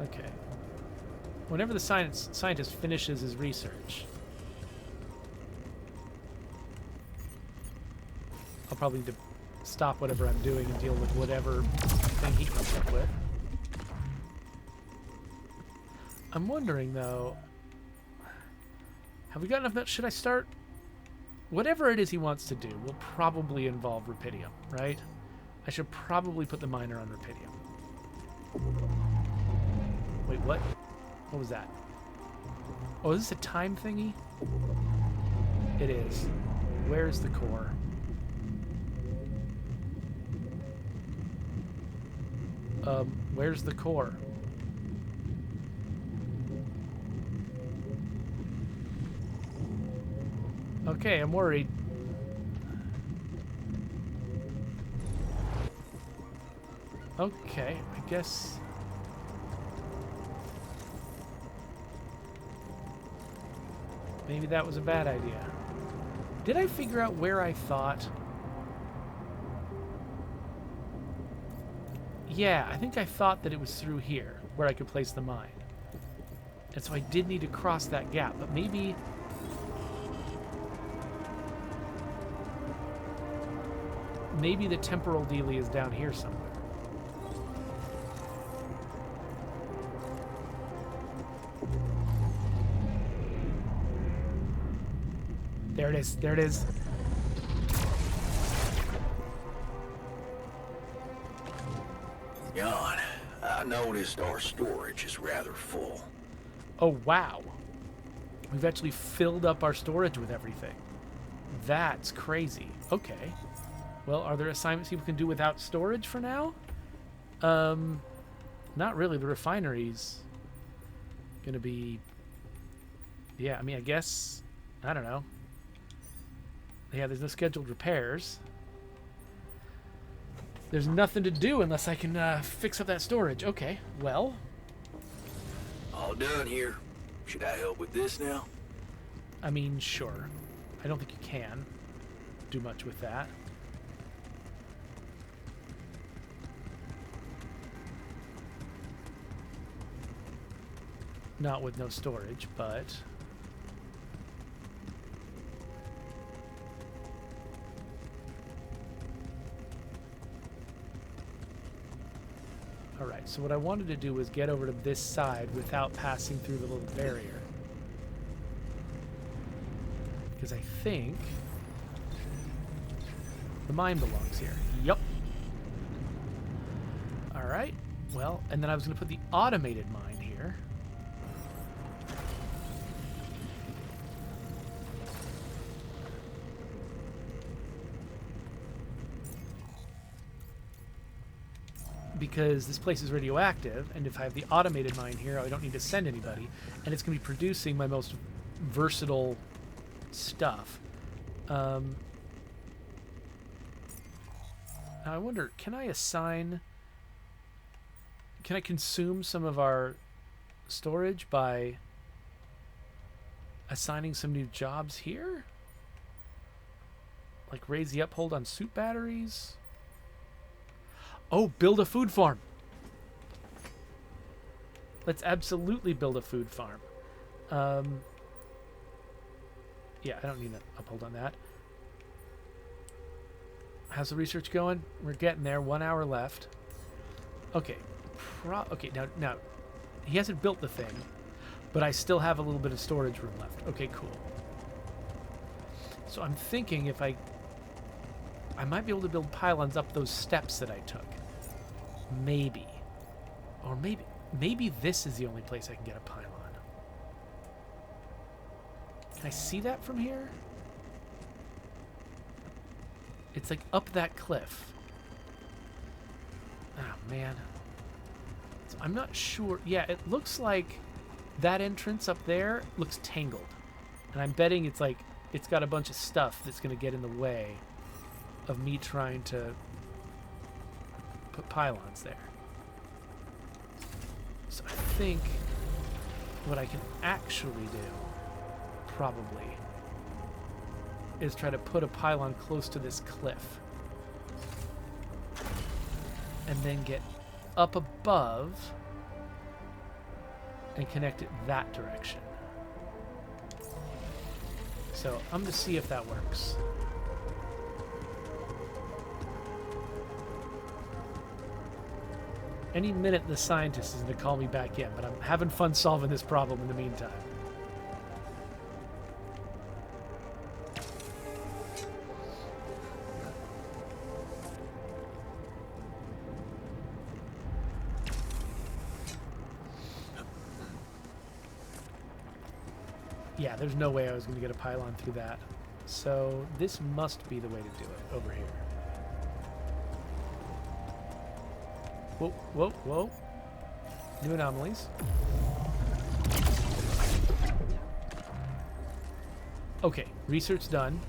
Okay. Whenever the scientist finishes his research, I'll probably need to stop whatever I'm doing and deal with whatever thing he comes up with. I'm wondering, though, have we got enough? Should I start? Whatever it is he wants to do will probably involve rupidium, right? I should probably put the miner on rupidium. Wait, what? What was that? Oh, is this a time thingy? It is. Where's the core? Where's the core? Okay, I'm worried. Okay, I guess... maybe that was a bad idea. Did I figure out where I thought... yeah, I think I thought that it was through here, where I could place the mine. And so I did need to cross that gap, but maybe... maybe the temporal dealie is down here somewhere. There it is. There it is. Jan, I noticed our storage is rather full. Oh, wow. We've actually filled up our storage with everything. That's crazy. Okay. Well, are there assignments people can do without storage for now? Not really. The refinery's gonna be... yeah, I mean, I guess... I don't know. Yeah, there's no scheduled repairs. There's nothing to do unless I can fix up that storage. Okay, well... all done here. Should I help with this now? I mean, sure. I don't think you can do much with that. Not with no storage, but... alright, so what I wanted to do was get over to this side without passing through the little barrier. Because I think the mine belongs here. Yup. Alright, well, and then I was going to put the automated mine here. Because this place is radioactive, and if I have the automated mine here, I don't need to send anybody, and it's going to be producing my most versatile stuff. Now I wonder, can I consume some of our storage by assigning some new jobs here. Like raise the uphold on suit batteries. Oh, build a food farm. Let's absolutely build a food farm. Yeah, I don't need an uphold on that. How's the research going? We're getting there. 1 hour left. Okay. Okay, now, he hasn't built the thing, but I still have a little bit of storage room left. Okay, cool. So I'm thinking if I might be able to build pylons up those steps that I took. Maybe. Or maybe this is the only place I can get a pylon. Can I see that from here? It's like up that cliff. Oh, man. So I'm not sure. Yeah, it looks like that entrance up there looks tangled. And I'm betting it's like, it's got a bunch of stuff that's going to get in the way of me trying to put pylons there. So I think what I can actually do, probably, is try to put a pylon close to this cliff. And then get up above and connect it that direction. So I'm going to see if that works. Any minute the scientist is going to call me back in, but I'm having fun solving this problem in the meantime. Yeah, there's no way I was going to get a pylon through that. So this must be the way to do it over here. Whoa, whoa, whoa. New anomalies. Okay, research done.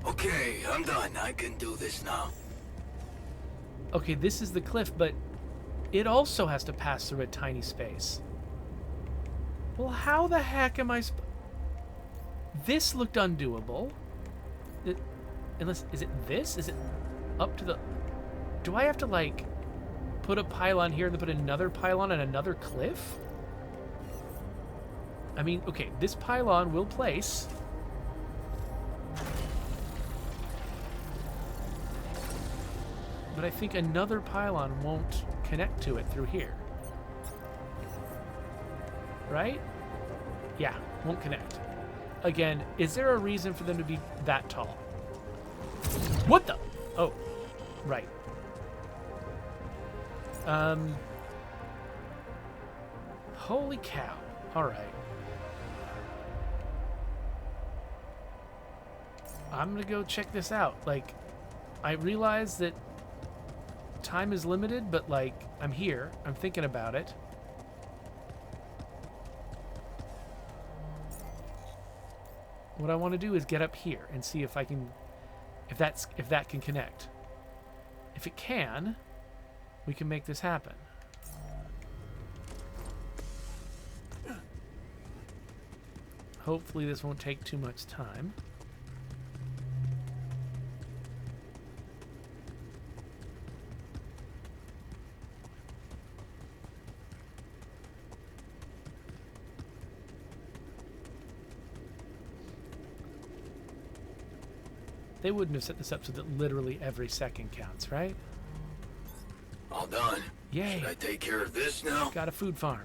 Okay, I'm done. I can do this now. Okay, this is the cliff, but it also has to pass through a tiny space. Well, how the heck am I This looked undoable. Unless, is it this? Is it up to the... Do I have to, like, put a pylon here and then put another pylon on another cliff? I mean, okay, this pylon will place. But I think another pylon won't connect to it through here. Right? Yeah, won't connect. Again, is there a reason for them to be that tall? What the? Oh, right. Holy cow. All right. I'm gonna go check this out. Like, I realize that time is limited, but like, I'm here. I'm thinking about it. What I want to do is get up here and see if I can, if that can connect. If it can, we can make this happen. Hopefully this won't take too much time. They wouldn't have set this up so that literally every second counts, right? All done. Yay. Should I take care of this now? Got a food farm.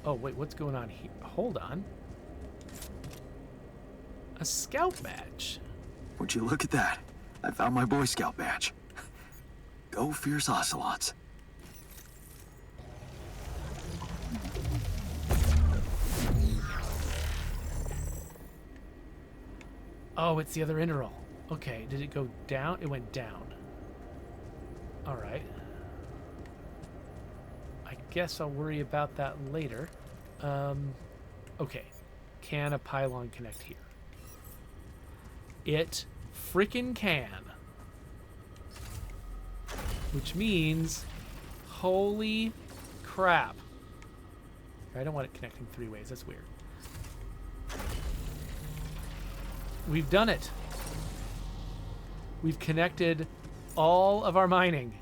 Oh, wait, what's going on here? Hold on. A scout badge. Would you look at that? I found my Boy Scout badge. Go fierce ocelots. Oh, it's the other interval. Okay, did it go down? It went down. All right. I guess I'll worry about that later. Okay. Can a pylon connect here? It frickin' can. Which means, holy crap. I don't want it connecting 3 ways. That's weird. We've done it. We've connected all of our mining.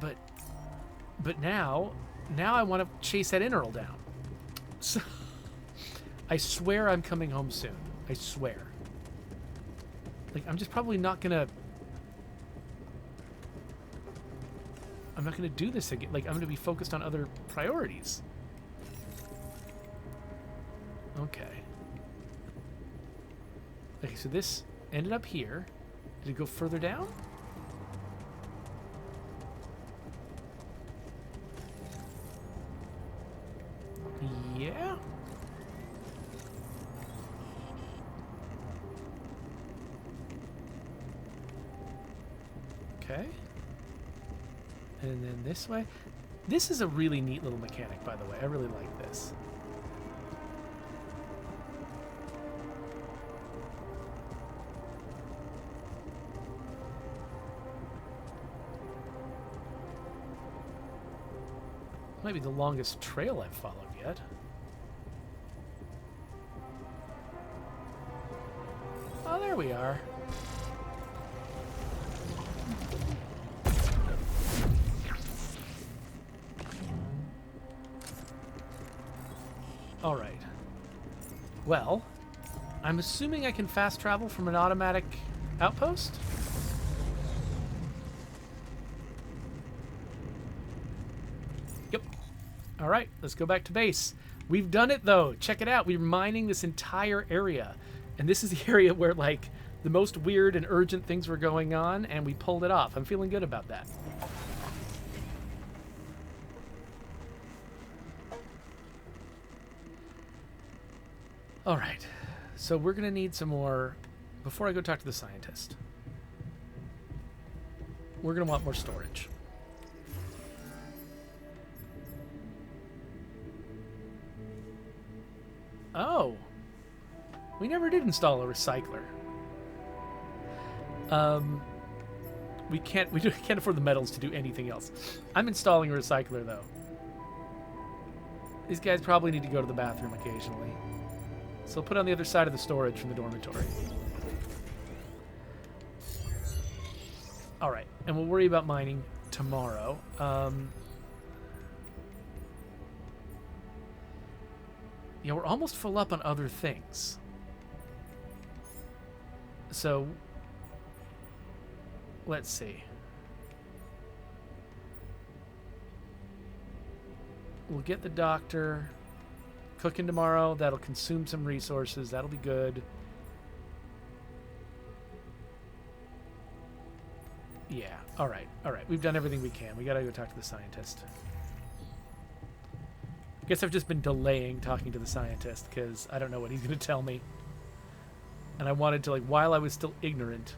But now I want to chase that Inneral down. So, I swear I'm coming home soon. I swear. Like, I'm just probably not gonna... I'm not gonna do this again. Like, I'm gonna be focused on other priorities. Okay. Okay, so this ended up here. Did it go further down? Yeah. Okay. And then this way. This is a really neat little mechanic, by the way. I really like this. Might be the longest trail I've followed yet. Oh, there we are. All right. Well, I'm assuming I can fast travel from an automatic outpost? Yep. All right, let's go back to base. We've done it, though. Check it out. We're mining this entire area. And this is the area where, like, the most weird and urgent things were going on, and we pulled it off. I'm feeling good about that. All right. So we're going to need some more... Before I go talk to the scientist, we're going to want more storage. Oh. We never did install a recycler. We can't afford the metals to do anything else. I'm installing a recycler, though. These guys probably need to go to the bathroom occasionally. So I'll put it on the other side of the storage from the dormitory. All right, and we'll worry about mining tomorrow. Yeah, we're almost full up on other things. So, let's see. We'll get the doctor cooking tomorrow. That'll consume some resources. That'll be good. Yeah, all right. We've done everything we can. We gotta go talk to the scientist. I guess I've just been delaying talking to the scientist because I don't know what he's gonna tell me. And I wanted to, like, while I was still ignorant.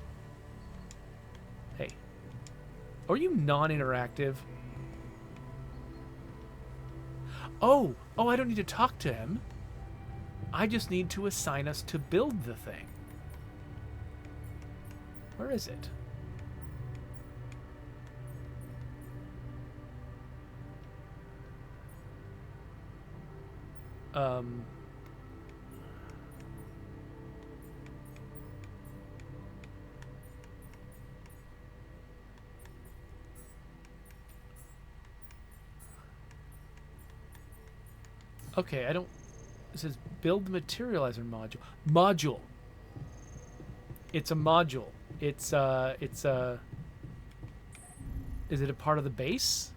Hey. Are you non-interactive? Oh, I don't need to talk to him. I just need to assign us to build the thing. Where is it? Okay, I don't... It says build the materializer module. Module. It's a module. It's is it a part of the base?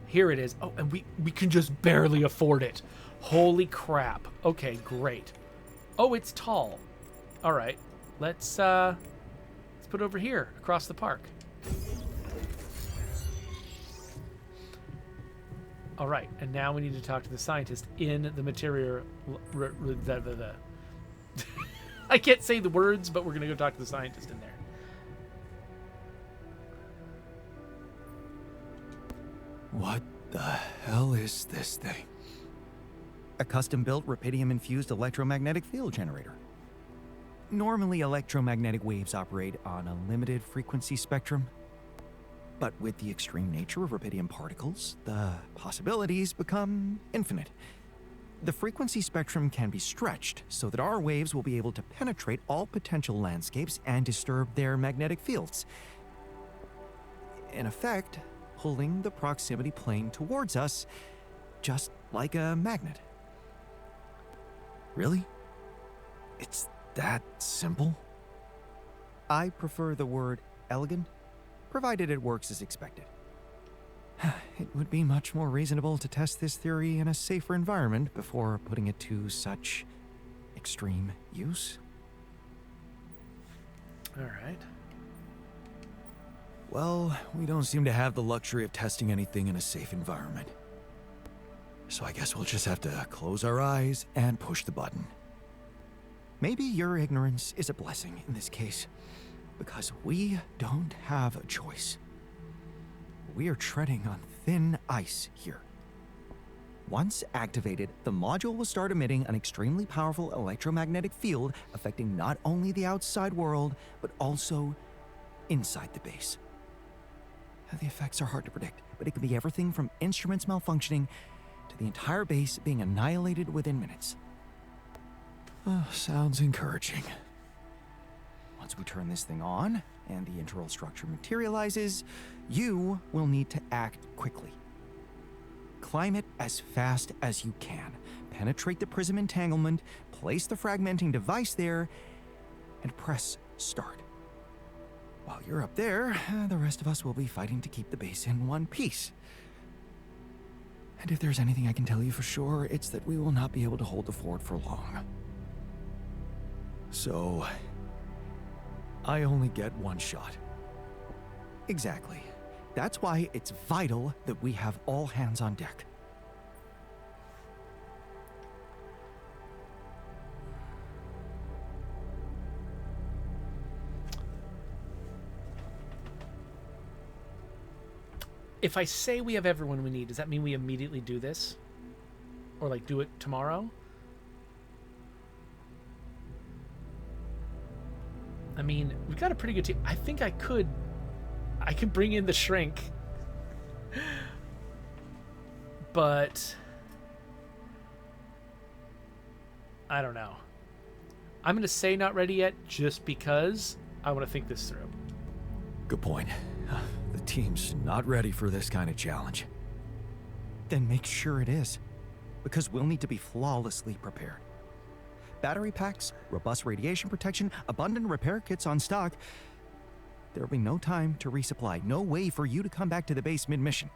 Here it is. Oh, and we can just barely afford it. Holy crap. Okay, great. Oh, it's tall. All right. Let's put it over here across the park. All right, and now we need to talk to the scientist in the material. I can't say the words, but we're gonna go talk to the scientist in there. What the hell is this thing? a custom-built rubidium-infused electromagnetic field generator. Normally, electromagnetic waves operate on a limited frequency spectrum, but with the extreme nature of rubidium particles, the possibilities become infinite. The frequency spectrum can be stretched so that our waves will be able to penetrate all potential landscapes and disturb their magnetic fields. In effect, pulling the proximity plane towards us, just like a magnet. Really? It's that simple? I prefer the word elegant, provided it works as expected. It would be much more reasonable to test this theory in a safer environment before putting it to such extreme use. All right. Well, we don't seem to have the luxury of testing anything in a safe environment. So I guess we'll just have to close our eyes and push the button. Maybe your ignorance is a blessing in this case, because we don't have a choice. We are treading on thin ice here. Once activated, the module will start emitting an extremely powerful electromagnetic field affecting not only the outside world, but also inside the base. The effects are hard to predict, but it can be everything from instruments malfunctioning to the entire base being annihilated within minutes. Sounds encouraging. Once we turn this thing on and the internal structure materializes, you will need to act quickly. Climb it as fast as you can, penetrate the prism entanglement, place the fragmenting device there, and press start. While you're up there, the rest of us will be fighting to keep the base in one piece. And if there's anything I can tell you for sure, it's that we will not be able to hold the fort for long. So, I only get one shot. Exactly. That's why it's vital that we have all hands on deck. If I say we have everyone we need, does that mean we immediately do this? Or, like, do it tomorrow? I mean, we've got a pretty good team. I think I could bring in the shrink. But I don't know. I'm going to say not ready yet just because I want to think this through. Good point. The team's not ready for this kind of challenge. Then make sure it is, because we'll need to be flawlessly prepared. Battery packs, robust radiation protection, abundant repair kits on stock. There'll be no time to resupply, no way for you to come back to the base mid-mission.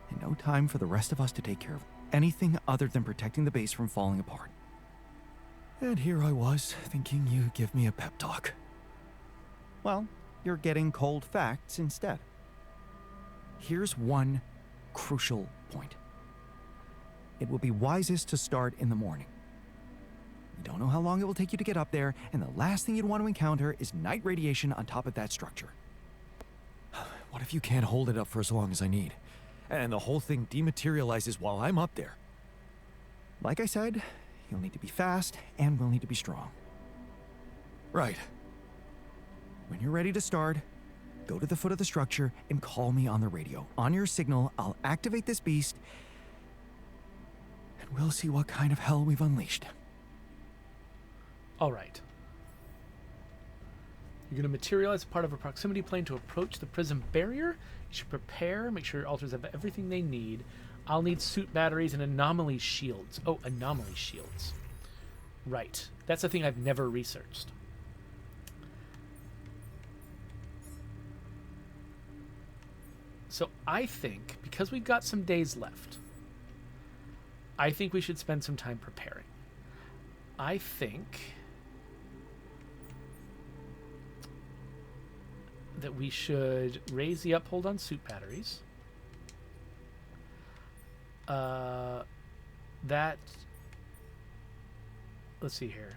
And no time for the rest of us to take care of anything other than protecting the base from falling apart. And here I was, thinking you'd give me a pep talk. Well, you're getting cold facts instead. Here's one crucial point. It will be wisest to start in the morning. You don't know how long it will take you to get up there, and the last thing you'd want to encounter is night radiation on top of that structure. What if you can't hold it up for as long as I need, and the whole thing dematerializes while I'm up there? Like I said, you'll need to be fast, and we'll need to be strong. Right. When you're ready to start, go to the foot of the structure and call me on the radio. On your signal, I'll activate this beast, and we'll see what kind of hell we've unleashed. All right. You're going to materialize part of a proximity plane to approach the prism barrier. You should prepare, make sure your alters have everything they need. I'll need suit batteries and anomaly shields. Oh, anomaly shields. Right. That's a thing I've never researched. So I think, because we've got some days left, I think we should spend some time preparing. I think that we should raise the uphold on suit batteries. Let's see here.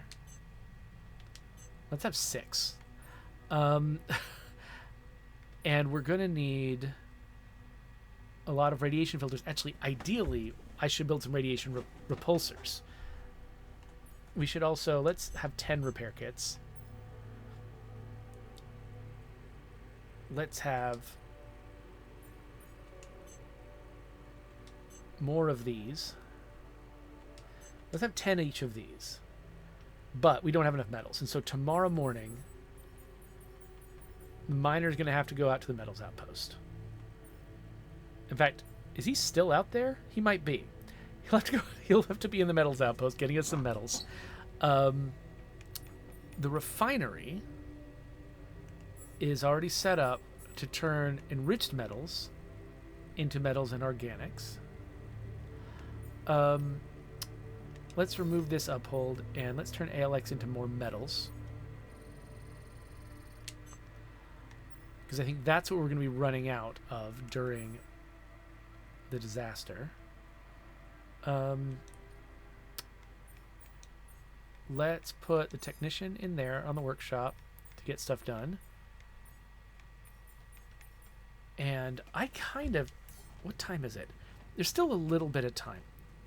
Let's have 6. And we're going to need a lot of radiation filters. Actually, ideally, I should build some radiation repulsors. We should also, let's have 10 repair kits. Let's have more of these. Let's have 10 each of these. But we don't have enough metals. And so tomorrow morning, the miner's going to have to go out to the metals outpost. In fact, is he still out there? He might be. He'll have to be in the metals outpost getting us some metals. The refinery is already set up to turn enriched metals into metals and organics. Let's remove this uphold and let's turn ALX into more metals. Because I think that's what we're going to be running out of during the disaster. Let's put the technician in there on the workshop to get stuff done. And I kind of... What time is it? There's still a little bit of time.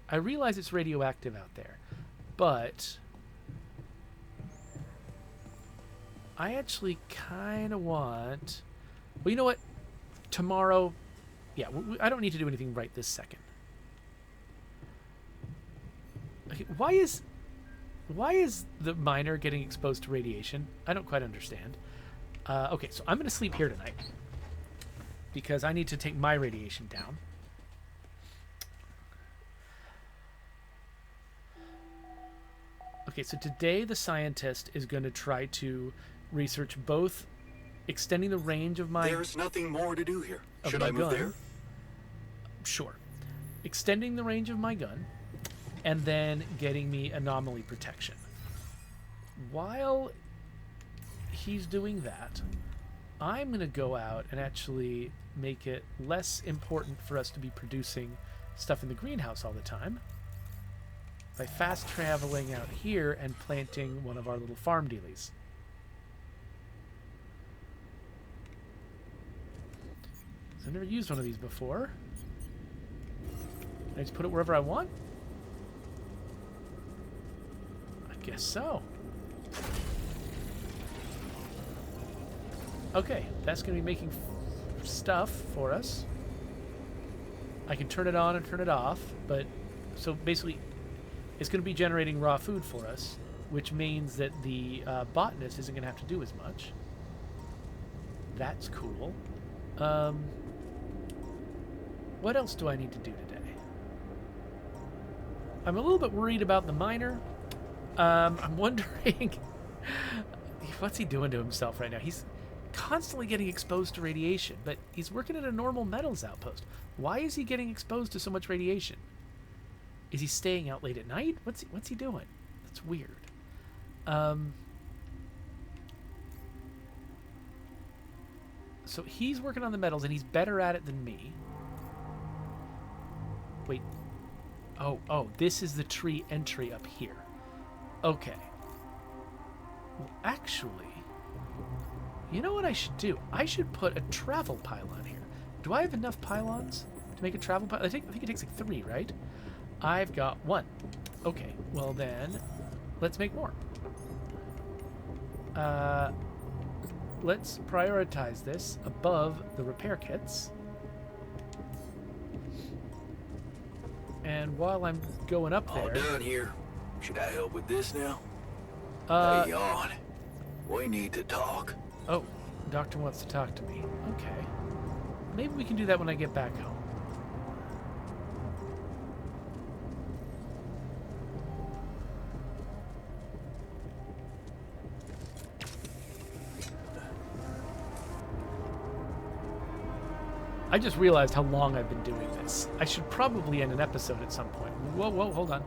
I realize it's radioactive out there, but I actually kind of want... Well, you know what? Tomorrow... Yeah, I don't need to do anything right this second. Okay, why is the miner getting exposed to radiation? I don't quite understand. Okay, so I'm going to sleep here tonight because I need to take my radiation down. Okay, so today the scientist is going to try to research both extending the range of my... There's nothing more to do here. Should my I move gun. there? Sure. Extending the range of my gun and then getting me anomaly protection. While he's doing that, I'm going to go out and actually make it less important for us to be producing stuff in the greenhouse all the time by fast traveling out here and planting one of our little farm dealies. So I've never used one of these before. Can I just put it wherever I want? I guess so. Okay, that's going to be making stuff for us. I can turn it on and turn it off, but so basically it's going to be generating raw food for us, which means that the botanist isn't going to have to do as much. That's cool. What else do I need to do today? I'm a little bit worried about the miner. I'm wondering what's he doing to himself right now? He's constantly getting exposed to radiation, but he's working at a normal metals outpost. Why is he getting exposed to so much radiation? Is he staying out late at night? What's he doing? That's weird. So he's working on the metals, and he's better at it than me. Wait. Oh, this is the tree entry up here. Okay. Well, actually, you know what I should do? I should put a travel pylon here. Do I have enough pylons to make a travel pylon? I think it takes like 3, right? I've got 1. Okay, well then, let's make more. Let's prioritize this above the repair kits. And while I'm going up there... All done here. Should I help with this now? Hey, on. We need to talk. Oh, doctor wants to talk to me. Okay. Maybe we can do that when I get back home. I just realized how long I've been doing this. I should probably end an episode at some point. Whoa, hold on. Right.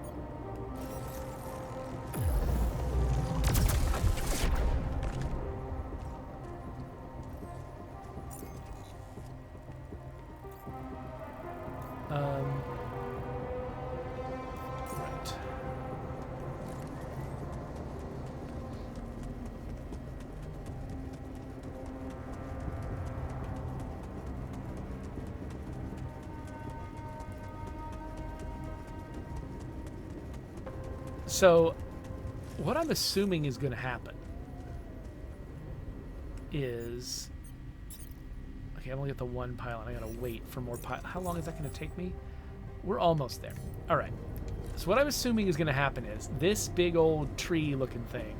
So, what I'm assuming is going to happen is... Okay, I'm only at the one pylon. I gotta wait for more pylon. How long is that going to take me? We're almost there. All right. So what I'm assuming is going to happen is this big old tree-looking thing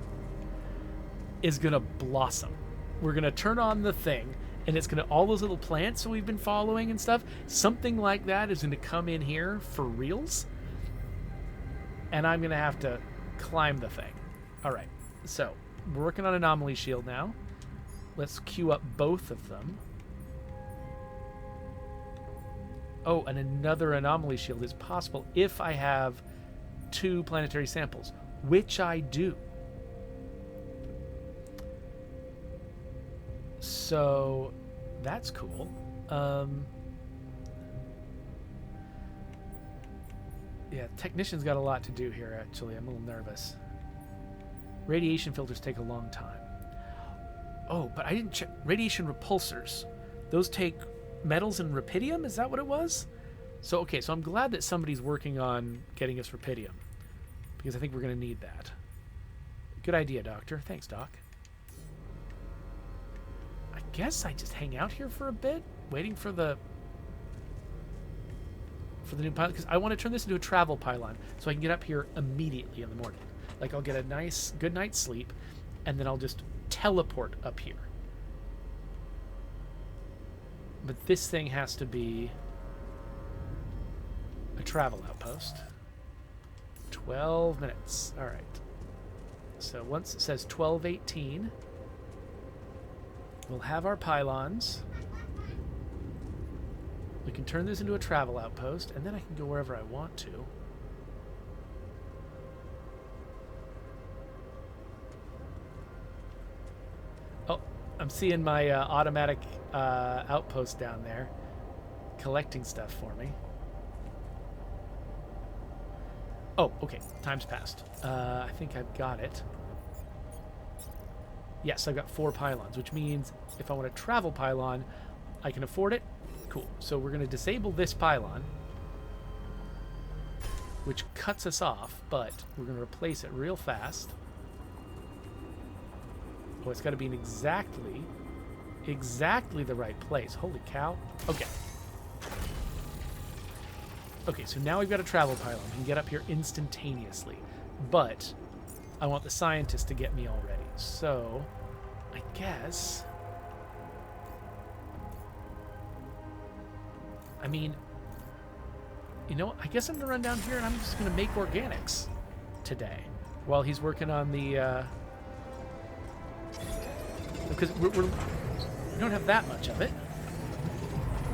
is going to blossom. We're going to turn on the thing, and it's going to... All those little plants that we've been following and stuff, something like that is going to come in here for reals. And I'm going to have to climb the thing. All right. So we're working on Anomaly Shield now. Let's queue up both of them. Oh, and another Anomaly Shield is possible if I have 2 planetary samples, which I do. So that's cool. Yeah, Technician's got a lot to do here, actually. I'm a little nervous. Radiation filters take a long time. Oh, but I didn't check. Radiation repulsors. Those take metals and rupidium? Is that what it was? So, okay, so I'm glad that somebody's working on getting us rupidium, because I think we're going to need that. Good idea, Doctor. Thanks, Doc. I guess I just hang out here for a bit, waiting for the new pylon, because I want to turn this into a travel pylon so I can get up here immediately in the morning. Like, I'll get a nice, good night's sleep, and then I'll just teleport up here. But this thing has to be a travel outpost. 12 minutes. All right. So once it says 12:18, we'll have our pylons. We can turn this into a travel outpost, and then I can go wherever I want to. Oh, I'm seeing my automatic outpost down there collecting stuff for me. Oh, okay. Time's passed. I think I've got it. Yes, I've got 4 pylons, which means if I want a travel pylon, I can afford it. Cool. So we're going to disable this pylon, which cuts us off, but we're going to replace it real fast. Oh, it's got to be in exactly the right place. Holy cow. Okay. Okay, so now we've got a travel pylon. We can get up here instantaneously. But I want the scientist to get me already. So, I guess... I mean, you know, I guess I'm going to run down here and I'm just going to make organics today while he's working on the... because we don't have that much of it.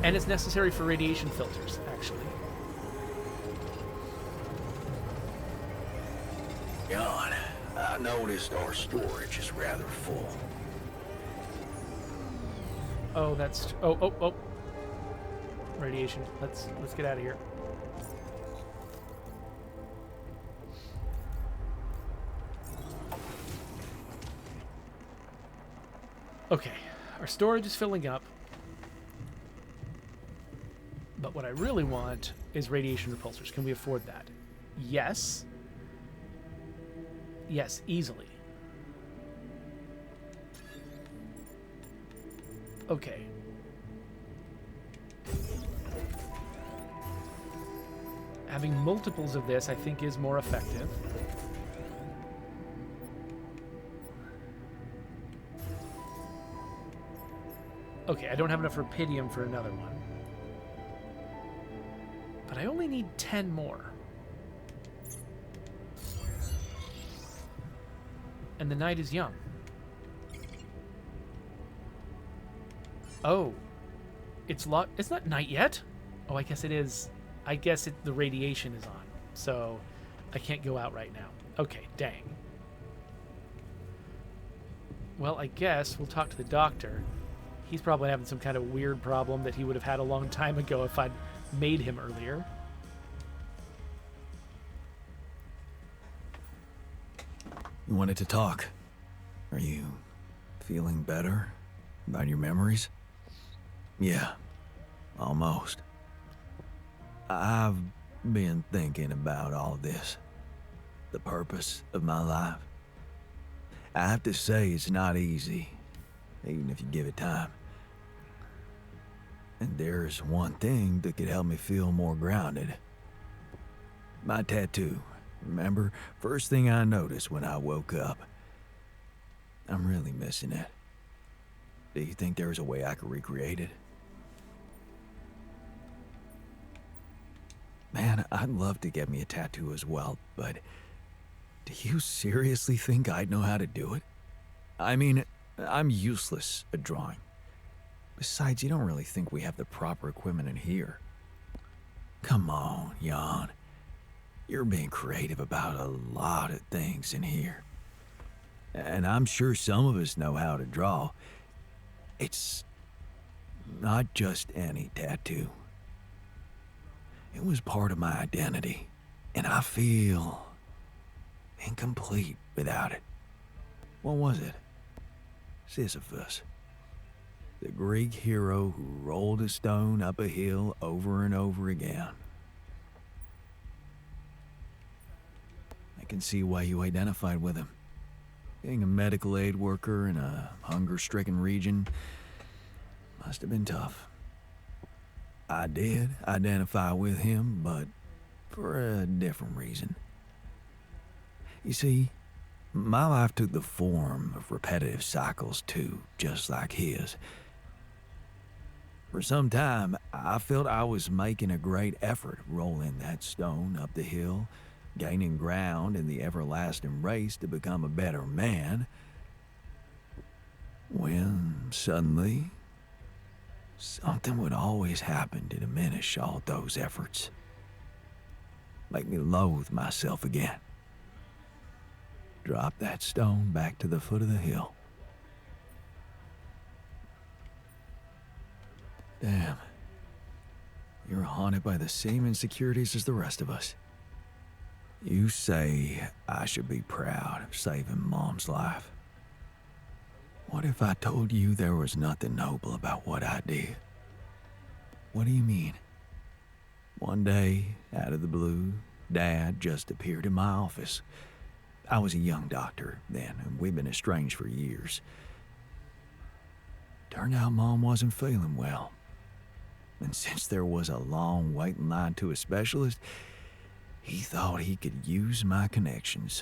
And it's necessary for radiation filters, actually. Jan, I noticed our storage is rather full. Oh, that's... Oh. Radiation. Let's get out of here. Okay, our storage is filling up. But what I really want is radiation repulsors. Can we afford that? Yes. Yes, easily. Okay. Having multiples of this, I think, is more effective. Okay, I don't have enough rupidium for another one. But I only need 10 more. And the night is young. Oh. It's not night yet? Oh, I guess it is. I guess the radiation is on. So I can't go out right now. Okay, dang. Well, I guess we'll talk to the doctor. He's probably having some kind of weird problem that he would have had a long time ago if I'd made him earlier. You wanted to talk. Are you feeling better about your memories? Yeah, almost. I've been thinking about all this. the purpose of my life. I have to say it's not easy, even if you give it time. And there's one thing that could help me feel more grounded. My tattoo. Remember? First thing I noticed when I woke up. I'm really missing it. Do you think there's a way I could recreate it? Man, I'd love to get me a tattoo as well, but do you seriously think I'd know how to do it? I mean, I'm useless at drawing. Besides, you don't really think we have the proper equipment in here. Come on, Jan. You're being creative about a lot of things in here. And I'm sure some of us know how to draw. It's not just any tattoo. It was part of my identity, and I feel incomplete without it. What was it? Sisyphus. The Greek hero who rolled a stone up a hill over and over again. I can see why you identified with him. Being a medical aid worker in a hunger-stricken region must have been tough. I did identify with him, but for a different reason. You see, my life took the form of repetitive cycles too, just like his. For some time, I felt I was making a great effort rolling that stone up the hill, gaining ground in the everlasting race to become a better man, when suddenly something would always happen to diminish all those efforts. Make me loathe myself again. Drop that stone back to the foot of the hill. Damn. You're haunted by the same insecurities as the rest of us. You say I should be proud of saving Mom's life. What if I told you there was nothing noble about what I did? What do you mean? One day, out of the blue, Dad just appeared in my office. I was a young doctor then, and we'd been estranged for years. Turned out Mom wasn't feeling well. And since there was a long waiting line to a specialist, he thought he could use my connections.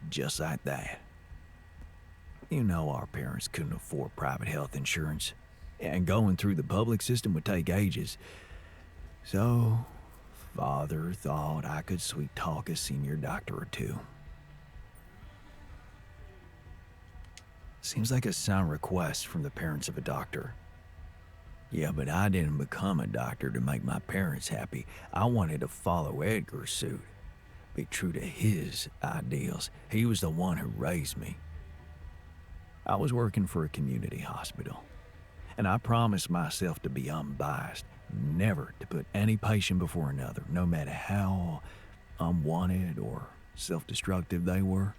Just like that. You know our parents couldn't afford private health insurance, and going through the public system would take ages. So, Father thought I could sweet talk a senior doctor or two. Seems like a sound request from the parents of a doctor. Yeah, but I didn't become a doctor to make my parents happy. I wanted to follow Edgar's suit, be true to his ideals. He was the one who raised me. I was working for a community hospital, and I promised myself to be unbiased, never to put any patient before another, no matter how unwanted or self-destructive they were.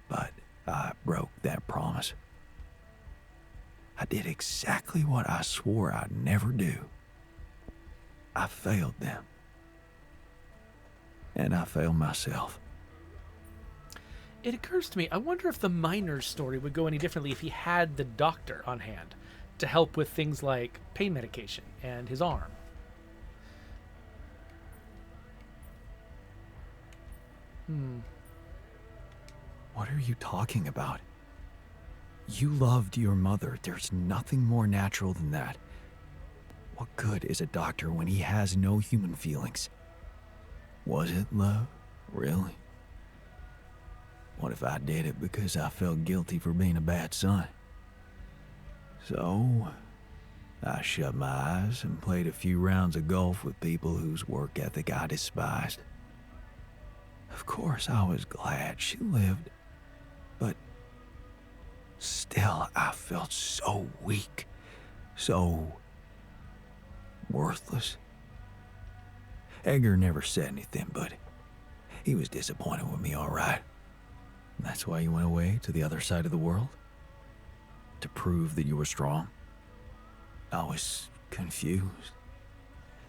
But I broke that promise. I did exactly what I swore I'd never do. I failed them. And I failed myself. It occurs to me, I wonder if the miner's story would go any differently if he had the doctor on hand to help with things like pain medication and his arm. What are you talking about? You loved your mother. There's nothing more natural than that. What good is a doctor when he has no human feelings? Was it love? Really? What if I did it because I felt guilty for being a bad son? So, I shut my eyes and played a few rounds of golf with people whose work ethic I despised. Of course, I was glad she lived, but still, I felt so weak, so worthless. Edgar never said anything, but he was disappointed with me, all right. That's why you went away to the other side of the world? To prove that you were strong? I was confused,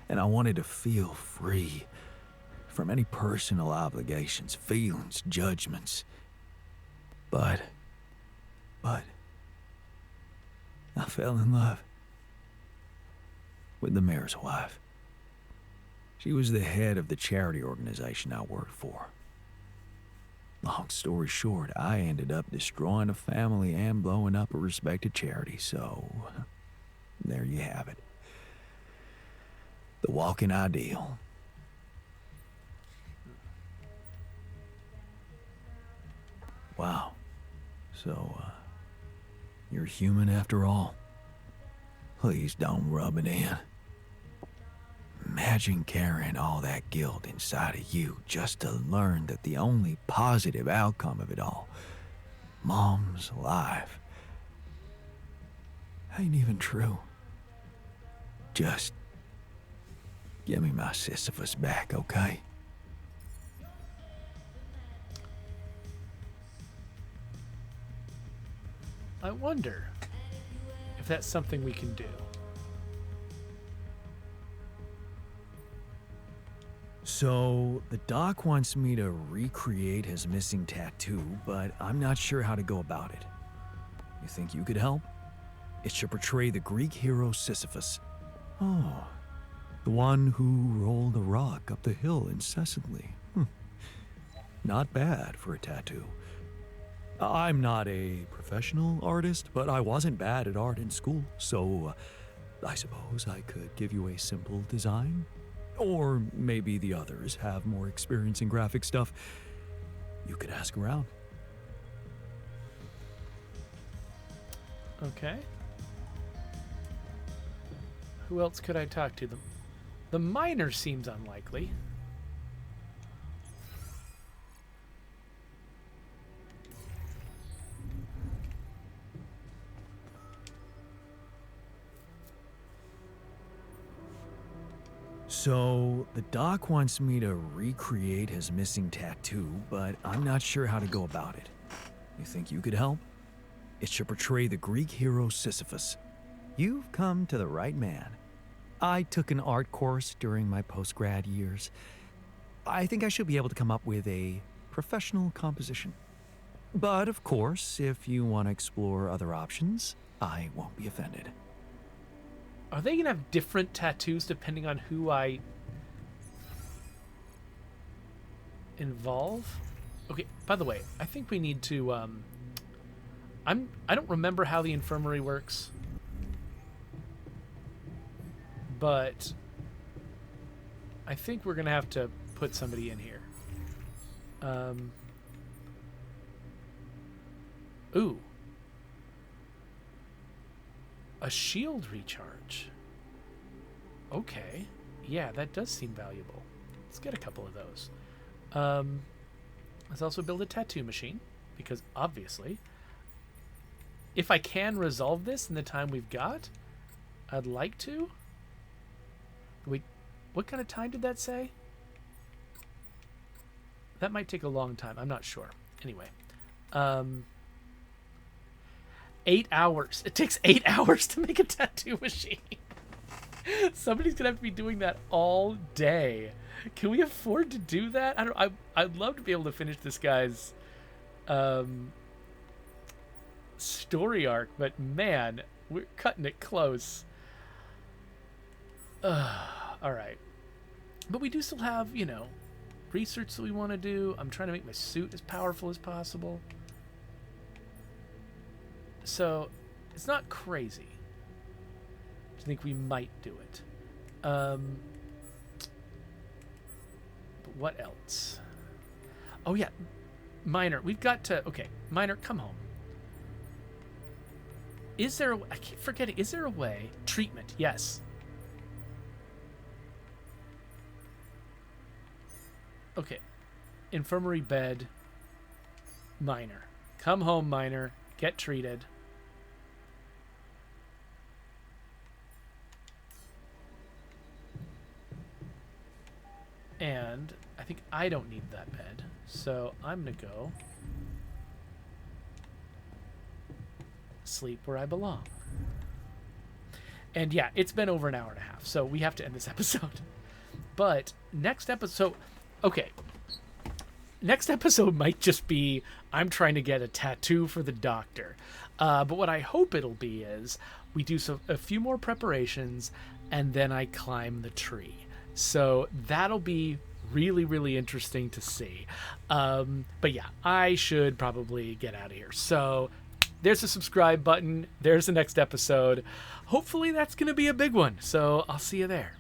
and I wanted to feel free. from any personal obligations, feelings, judgments. But I fell in love with the mayor's wife. She was the head of the charity organization I worked for. Long story short, I ended up destroying a family and blowing up a respected charity, so there you have it. The walking ideal. Wow. So, you're human after all. Please don't rub it in. Imagine carrying all that guilt inside of you just to learn that the only positive outcome of it all, Mom's life, ain't even true. Just give me my Sisyphus back, okay? I wonder if that's something we can do. So, the doc wants me to recreate his missing tattoo, but I'm not sure how to go about it. You think you could help? It should portray the Greek hero Sisyphus. Oh, the one who rolled a rock up the hill incessantly. Not bad for a tattoo. I'm not a professional artist, but I wasn't bad at art in school, so I suppose I could give you a simple design. Or maybe the others have more experience in graphic stuff. You could ask around. Okay. Who else could I talk to? The miner seems unlikely. So, the doc wants me to recreate his missing tattoo, but I'm not sure how to go about it. You think you could help? It should portray the Greek hero Sisyphus. You've come to the right man. I took an art course during my post-grad years. I think I should be able to come up with a professional composition. But of course, if you want to explore other options, I won't be offended. Are they gonna have different tattoos depending on who I involve? Okay, by the way, I think we need to I don't remember how the infirmary works, but I think we're gonna have to put somebody in here. Ooh. A shield recharge. Okay. Yeah, that does seem valuable. Let's get a couple of those. Let's also build a tattoo machine, because obviously, if I can resolve this in the time we've got, I'd like to. Wait, what kind of time did that say? That might take a long time. I'm not sure. Anyway. 8 hours. It takes 8 hours to make a tattoo machine. Somebody's gonna have to be doing that all day. Can we afford to do that? I'd love to be able to finish this guy's story arc, but man, we're cutting it close. All right, but we do still have, you know, research that we want to do. I'm trying to make my suit as powerful as possible. So, it's not crazy. I think we might do it. But what else? Oh yeah, Miner. We've got to. Okay, Miner, come home. Is there? I keep forgetting. Is there a way? Treatment. Yes. Okay. Infirmary bed. Miner. Come home, Miner. Get treated. And I think I don't need that bed, so I'm gonna go sleep where I belong. And yeah, it's been over an hour and a half, so we have to end this episode. But next episode, Okay. Next episode might just be I'm trying to get a tattoo for the doctor. But what I hope it'll be is we do a few more preparations and then I climb the tree. So that'll be really, really interesting to see. But yeah, I should probably get out of here. So there's the subscribe button. There's the next episode. Hopefully that's going to be a big one. So I'll see you there.